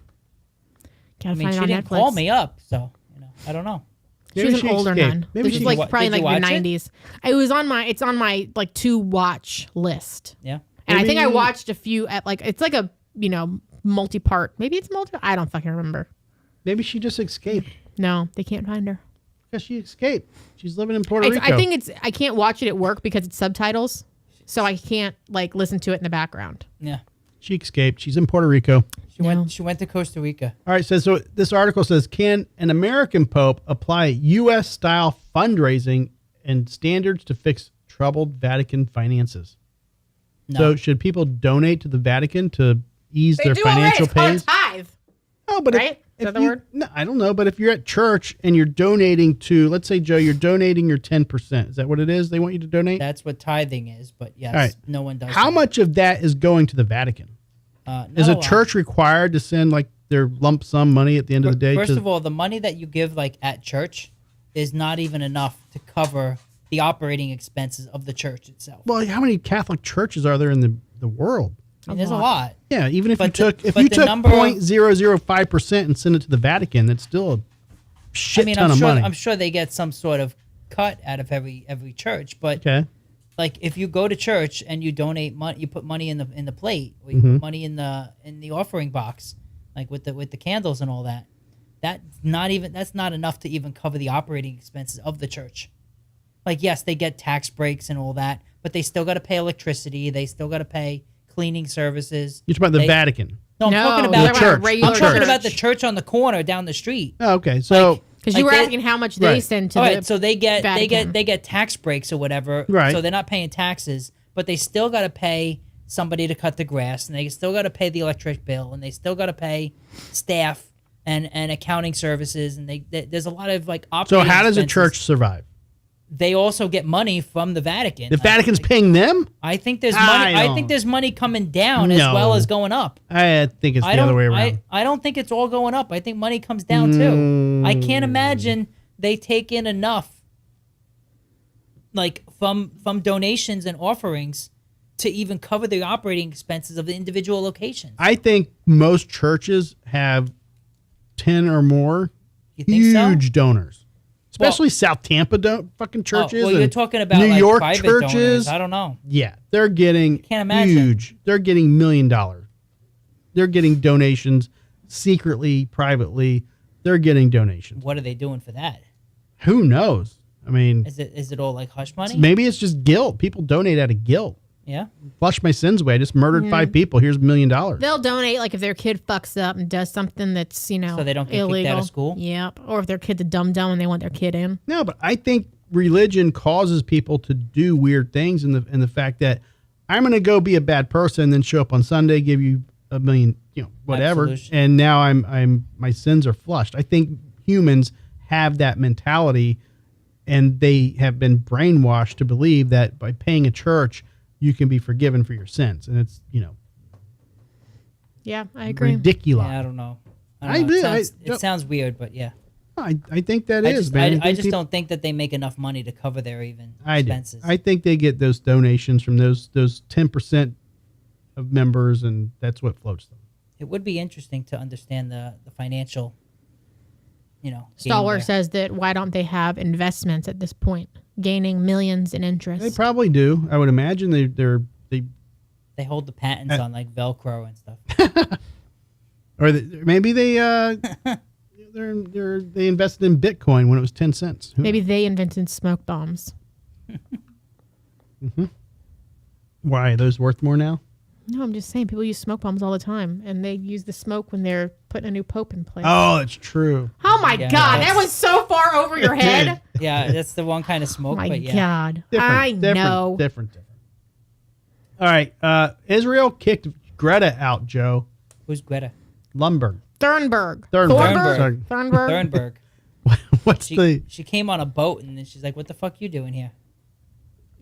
Gotta find it she on didn't Netflix. call me up, so I don't know. She was an older escaped. nun. Maybe This she- was like probably Did you like the watch it? 90s. It's on my like to watch list. Yeah. And I think I Maybe- watched a few at like it's like a multi-part. Maybe it's multi. I don't fucking remember. Maybe she just escaped. No, they can't find her. Because she escaped. She's living in Puerto Rico. I think I can't watch it at work because it's subtitles, so I can't like listen to it in the background. Yeah. She escaped. She's in Puerto Rico. She went to Costa Rica. All right, so this article says, can an American pope apply U.S.-style fundraising and standards to fix troubled Vatican finances? No. So should people donate to the Vatican to ease their financial pain? tithe. No, but Right? Is that the word? No, I don't know. But if you're at church and you're donating to, let's say, Joe, you're donating your 10%. Is that what it is? They want you to donate? That's what tithing is, but yes, All right. no one does. How that. much of that is going to the Vatican? Is a Not lot. church required to send like their lump sum money at the end of the day? First of all, the money that you give like at church is not even enough to cover the operating expenses of the church itself. Well, how many Catholic churches are there in the world? I mean, there's a lot. Yeah, even if But you the- took but the number of- 0.005% and send it to the Vatican, that's still a shit ton of money. I'm sure they get some sort of cut out of every church, but Okay. like if you go to church and you donate money, you put money in the plate, or you Mm-hmm. put money in the offering box, like with the candles and all that. That's not enough to even cover the operating expenses of the church. Like yes, they get tax breaks and all that, but they still got to pay electricity. They still got to pay cleaning services. You're talking about the They- Vatican. No, I'm No, talking you're about talking church. about a regular I'm talking church. about the church on the corner down the street. Oh, okay. So, Because you Like were they- asking how much they Right. send to All the right, so they get Vatican. they get tax breaks or whatever, Right. So they're not paying taxes, but they still got to pay somebody to cut the grass, and they still got to pay the electric bill, and they still got to pay staff and accounting services, and there's a lot of like so operating how does a expenses. church survive? They also get money from the Vatican. The Vatican's paying them? I think there's money. I don't- think there's money coming down as No. well as going up. I think it's the other way around. I don't think it's all going up. I think money comes down too. I can't imagine they take in enough, like from donations and offerings, to even cover the operating expenses of the individual locations. I think most churches have 10 or more You think so? huge donors. Especially South Tampa fucking churches. Oh, well, you're and talking about New like York private churches. donors. I don't know. Yeah, they're getting Can't imagine. huge. They're getting $1 million. They're getting donations secretly, privately. They're getting donations. What are they doing for that? Who knows? I mean, Is it all like hush money? maybe it's just guilt. People donate out of guilt. Yeah. Flush my sins away. I just murdered 5 people. Here's $1 million. They'll donate like if their kid fucks up and does something that's So they don't get kicked illegal. out of school? Yep. Or if their kid's a dumb and they want their kid in. No, but I think religion causes people to do weird things, in the fact that I'm going to go be a bad person, then show up on Sunday, give you $1 million, whatever, Absolution. and now I'm my sins are flushed. I think humans have that mentality, and they have been brainwashed to believe that by paying a church, you can be forgiven for your sins, and it's Yeah, I agree. ridiculous. Yeah, I don't know. I It do. sounds, I- it sounds weird, but yeah. I think that is, man. I just don't think that they make enough money to cover their even I do. expenses. I think they get those donations from those 10% of members, and that's what floats them. It would be interesting to understand the financial, game Stalwart there. says that why don't they have investments at this point, gaining millions in interest? They probably do. I would imagine they They hold the patents on like Velcro and stuff. maybe they they invested in Bitcoin when it was 10 cents. Who Maybe knows? they invented smoke bombs. Why are those worth more now? No, I'm just saying people use smoke bombs all the time, and they use the smoke when they're putting a new pope in place. Oh, that's true. Oh my Yeah, God, that's- that was so far over your head. Yeah, that's the one kind of Oh smoke. my but yeah. God, Different, I know. Different. All right. Israel kicked Greta out, Joe. Who's Greta Lumberg. Thornburg. Thornburg. Sorry. Thornburg. Thornburg? What's the... She came on a boat and then she's like, "What the fuck you doing here?"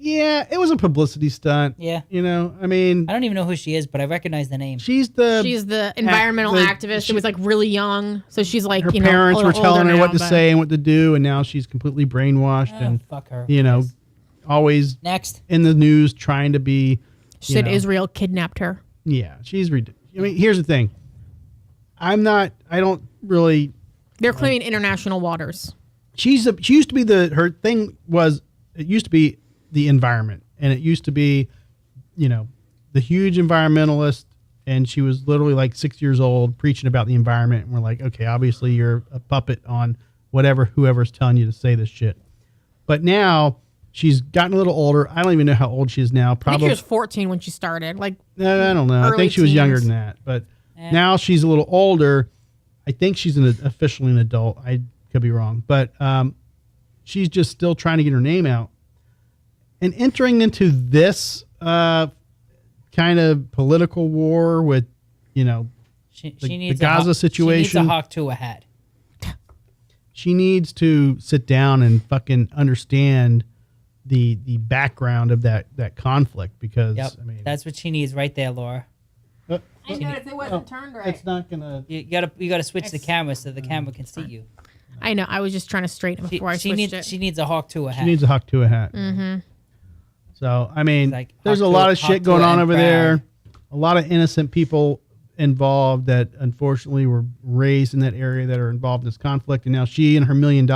Yeah, it was a publicity stunt. Yeah. You know, I mean, I don't even know who she is, but I recognize the name. she's the environmental activist. She was like really young, so she's like, her you know, parents a were little telling her older what now, to but- say and what to do, and now she's completely brainwashed and Fuck her. you know, always Next. in the news trying to be. She said know, Israel kidnapped her. Yeah, she's ridiculous. I mean, here's the thing. I don't really. They're claiming international waters. She used to be her thing was, it used to be the environment, and it used to be, you know, the huge environmentalist, and she was literally like 6 years old preaching about the environment, and we're like, okay, obviously you're a puppet on whoever's telling you to say this shit. But now she's gotten a little older. I don't even know how old she is now. I think Probably she was 14 when she started. Like, no, I don't know. I early think she was younger teens. than that, but now she's a little older. I think she's officially an adult. I could be wrong, but she's just still trying to get her name out. And entering into this kind of political war with, you know, She the needs Gaza situation. She needs a hawk to a hat. She needs to sit down and fucking understand the background of that conflict, because Yep. I mean That's what she needs right there, Laura. I noticed it wasn't turned right. it's not gonna. You gotta switch the camera so the camera can see you. I know. I was just trying to straighten it before I switched it. She needs a hawk to a hat. She needs a hawk to a hat. Mm-hmm. So I mean, Like there's a hawk lot to- of hawk shit to going on and over proud. there. A lot of innocent people involved that unfortunately were raised in that area that are involved in this conflict, and now she and her $1 million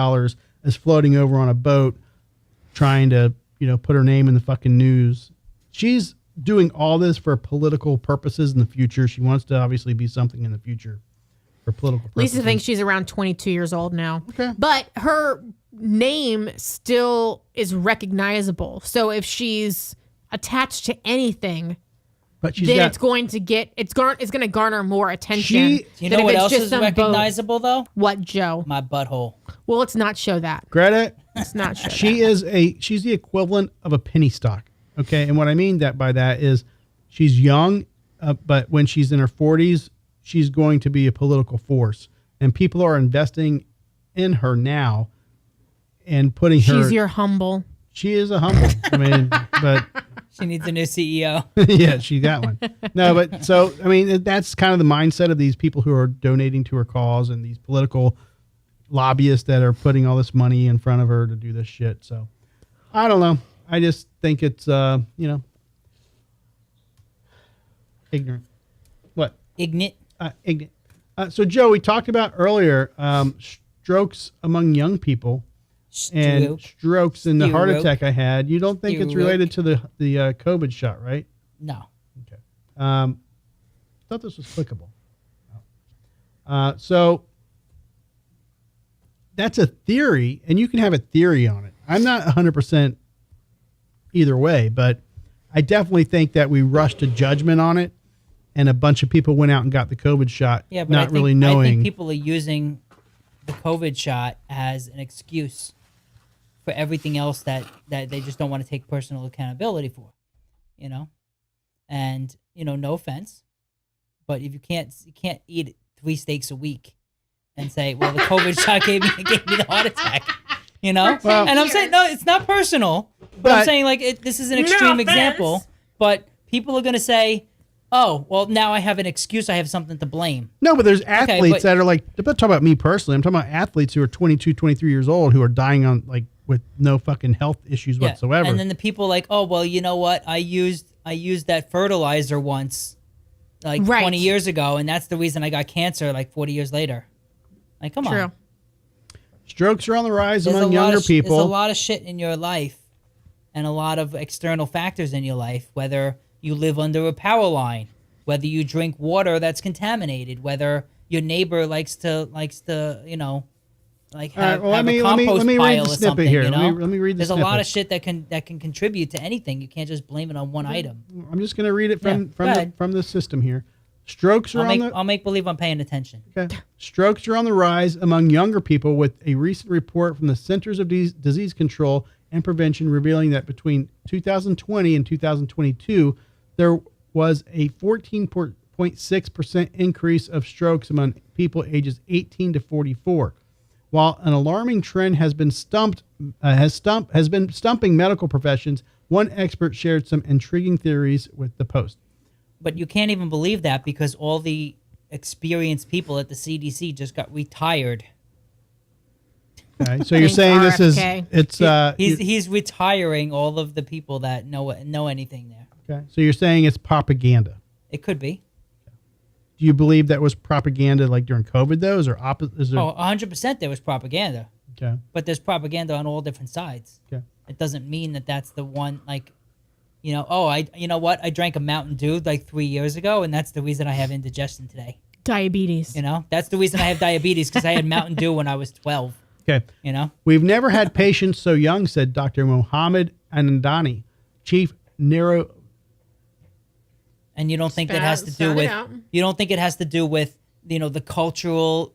is floating over on a boat, trying to, you know, put her name in the fucking news. She's doing all this for political purposes in the future. She wants to obviously be something in the future for political purposes. Lisa thinks she's around 22 years old now. Okay. But her name still is recognizable. So if she's attached to anything, but she's then got, it's going to garner more attention. She- Do you than know if what it's else just is some boat. recognizable though? What, Joe? My butthole. Well, let's not show that. Greta. Let's not show She's that. the equivalent of a penny stock. Okay. And what I mean by that is she's young, but when she's in her 40s, she's going to be a political force, and people are investing in her now and putting her. She's your humble. She is a humble. I mean, but She needs a new CEO. yeah, she got one. No, but so, I mean, that's kind of the mindset of these people who are donating to her cause, and these political lobbyists that are putting all this money in front of her to do this shit. So I don't know. I just think it's, you know, ignorant. What? Ignit. Ignorant. So Joe, we talked about earlier, strokes among young people and strokes and the heart Stroke. attack I had. You don't think it's Stroke. related to the COVID shot, right? No. Okay. Thought this was clickable. So that's a theory, and you can have a theory on it. I'm not 100% either way, but I definitely think that we rushed to judgment on it, and a bunch of people went out and got the COVID shot, Yeah, but not I think, really I knowing. think people are using the COVID shot as an excuse for everything else that they just don't want to take personal accountability for, you know? And, you know, no offense, but if you can't eat 3 steaks a week and say, well, the COVID shot gave me the heart attack, you know? Well- and I'm saying, no, it's not personal, but I'm saying, like, this is an extreme example, but people are going to say, oh, well, now I have an excuse. I have something to blame. No, but there's athletes but- that are like, I'm not talking about me personally. I'm talking about athletes who are 22, 23 years old who are dying on like with no fucking health issues Yeah. whatsoever. And then the people like, oh, well, you know what? I used that fertilizer once, like Right. 20 years ago, and that's the reason I got cancer like 40 years later. Like, come True. on. Strokes are on the rise There's among a lot younger of people. There's a lot of shit in your life and a lot of external factors in your life, whether you live under a power line, whether you drink water that's contaminated, whether your neighbor likes to, you know, like All right, have, well, have let a me compost read pile the or snippet something, here. you know? Let me read the There's a lot snippet. of shit that can contribute to anything. You can't just blame it on one item. I'm just going to read it Yeah, go ahead. from the system here. Strokes are I'll make believe I'm paying attention. Okay. Strokes are on the rise among younger people, with a recent report from the Centers of Disease Control and Prevention revealing that between 2020 and 2022, there was a 14.6% increase of strokes among people ages 18 to 44. While an alarming trend has been stumping medical professions, One expert shared some intriguing theories with the Post. But you can't even believe that because all the experienced people at the CDC just got retired. Okay, so you're saying this is RFK. He's retiring all of the people that know anything there. okay? So you're saying it's propaganda. It could be. Do you believe that was propaganda like during COVID though? Is there opposite? Is there? 100% there was propaganda. Okay. But there's propaganda on all different sides. Okay. It doesn't mean that that's the one, like, you know what? I drank a Mountain Dew like 3 years ago, and that's the reason I have indigestion today. Diabetes. You know, that's the reason I have diabetes because I had Mountain Dew when I was 12. Okay. You know, We've never had patients so young, said Dr. Mohammed Anandani, chief neuro. and you don't think that Spat- has to do spat it with out. you don't think it has to do with the cultural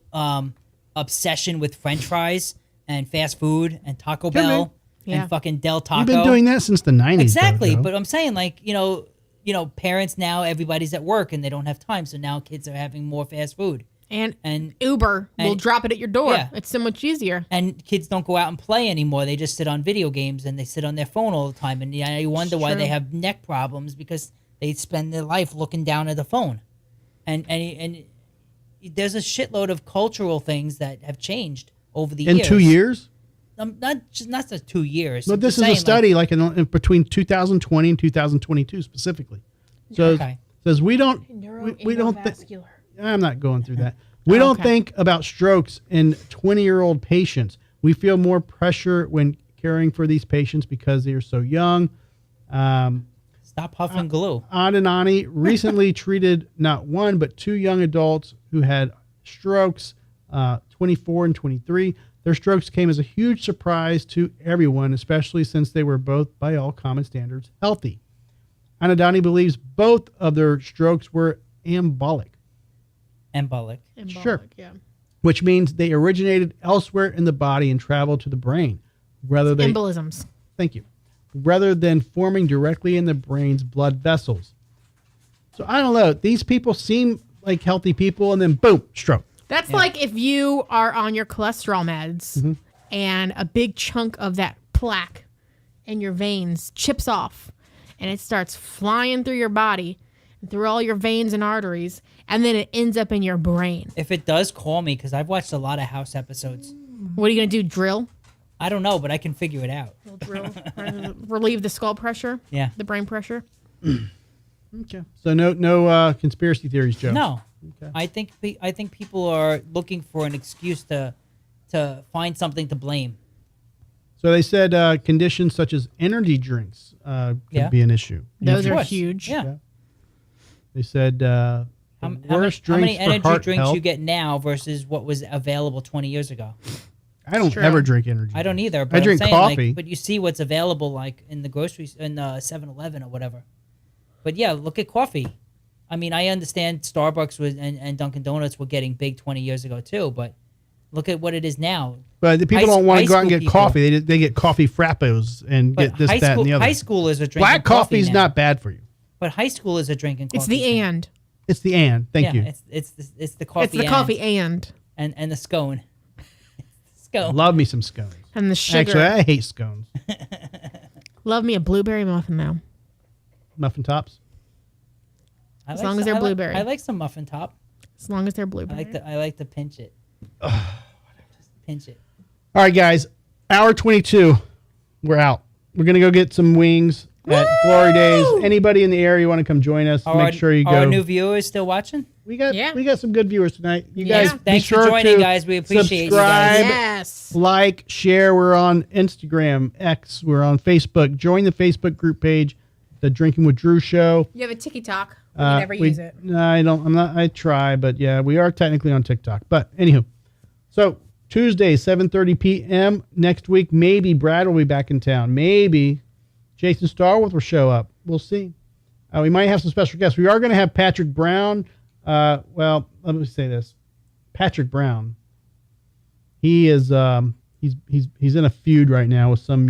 obsession with French fries and fast food and Taco Bell Yeah. and fucking Del Taco. You've been doing that since the 90s. Exactly, though, but I'm saying like parents now everybody's at work and they don't have time, so now kids are having more fast food And Uber will drop it at your door. Yeah. It's so much easier. and kids don't go out and play anymore. They just sit on video games and they sit on their phone all the time, and you wonder why true. they have neck problems because they spend their life looking down at the phone, and there's a shitload of cultural things that have changed over the in years. 2 years. Not just 2 years. But I'm this just is a saying, study like in between 2020 and 2022 specifically. So Okay. it says we don't think. I'm not going through that. We don't Okay. think about strokes in 20-year-old patients. We feel more pressure when caring for these patients because they are so young. Stop huffing glue. Adonani recently treated not one but two young adults who had strokes, 24 and 23. Their strokes came as a huge surprise to everyone, especially since they were both, by all common standards, healthy. Anadani believes both of their strokes were embolic, Embolic. Sure. Yeah. which means they originated elsewhere in the body and traveled to the brain. Embolisms. Thank you. Rather than forming directly in the brain's blood vessels. So I don't know. These people seem like healthy people, and then boom, stroke. That's like if you are on your cholesterol meds and a big chunk of that plaque in your veins chips off and it starts flying through your body and through all your veins and arteries, and then it ends up in your brain. If it does, call me because I've watched a lot of House episodes. What are you going to do? Drill? I don't know, but I can figure it out. Drill. Relieve the skull pressure? Yeah. The brain pressure? Okay. So no conspiracy theories, Joe. No, Okay. I think people are looking for an excuse to find something to blame. So they said conditions such as energy drinks could Yeah. be an issue. Those Of are course. huge. Yeah. They said the How worst many drinks for energy heart drinks health. you get now versus what was available 20 years ago? I don't True. ever drink energy. I don't drinks. either. But I drink I'm saying, coffee. Like, but you see what's available like in the groceries in 7-Eleven or whatever. But yeah, look at coffee. I mean, I understand Starbucks was and Dunkin' Donuts were getting big 20 years ago too, but look at what it is now. But the people High- don't want high to go out and school get people- coffee. They get coffee frappos and But get this, high that, school, and the other. high schoolers are drinking Black coffee coffee is now. not bad for you. But high schoolers are drinking coffee. It's the now. and. It's the and. Thank you. It's the coffee. It's the coffee and. and the scone. Scone. Love me some scones. And the sugar. Actually, I hate scones. Love me a blueberry muffin, though. Muffin tops. As long as they're blueberry. I like some muffin top. As long as they're I blueberry. like to pinch it. Just pinch it. All right, guys. Hour 22. We're out. We're going to go get some wings at Glory Days. Anybody in the area want to come join us, make sure you go. Are our new viewers still watching? We got Yeah. some good viewers tonight. You Yeah. guys, be Thanks for sure joining, to guys. We appreciate you subscribe, guys. Yes. like, share. We're on Instagram, X. We're on Facebook. Join the Facebook group page, the Drinking with Drew Show. You have a TikTok. You never use it. No, I don't. I'm not. I try, but yeah, we are technically on TikTok. But anywho, so Tuesday, 7:30 p.m. next week. Maybe Brad will be back in town. Maybe Jason Starworth will show up. We'll see. We might have some special guests. We are going to have Patrick Brown. Well, let me say this: Patrick Brown. He is. He's in a feud right now with some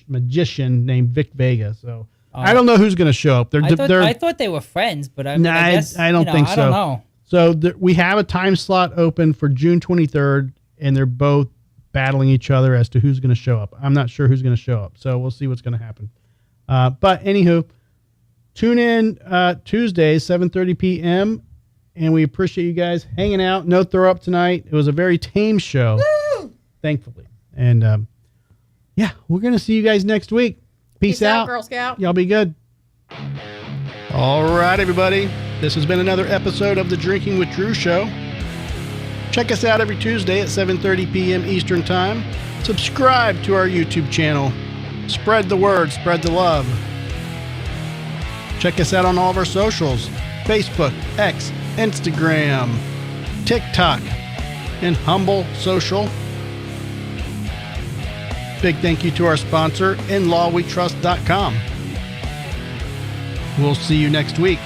magician named Vic Vega. So. I don't know who's going to show up. I thought they were friends, but I guess, I don't think so. I don't know. So we have a time slot open for June 23rd, and they're both battling each other as to who's going to show up. I'm not sure who's going to show up, so we'll see what's going to happen. But anywho, tune in Tuesdays, 7:30 p.m. And we appreciate you guys hanging out. No throw up tonight. It was a very tame show, thankfully. And yeah, we're going to see you guys next week. Peace out, Girl Scout. Y'all be good. All right, everybody. This has been another episode of the Drinking with Drew show. Check us out every Tuesday at 7:30 p.m. Eastern Time. Subscribe to our YouTube channel. Spread the word, spread the love. Check us out on all of our socials: Facebook, X, Instagram, TikTok, and Humble Social. Big thank you to our sponsor, InLawWeTrust.com. We'll see you next week.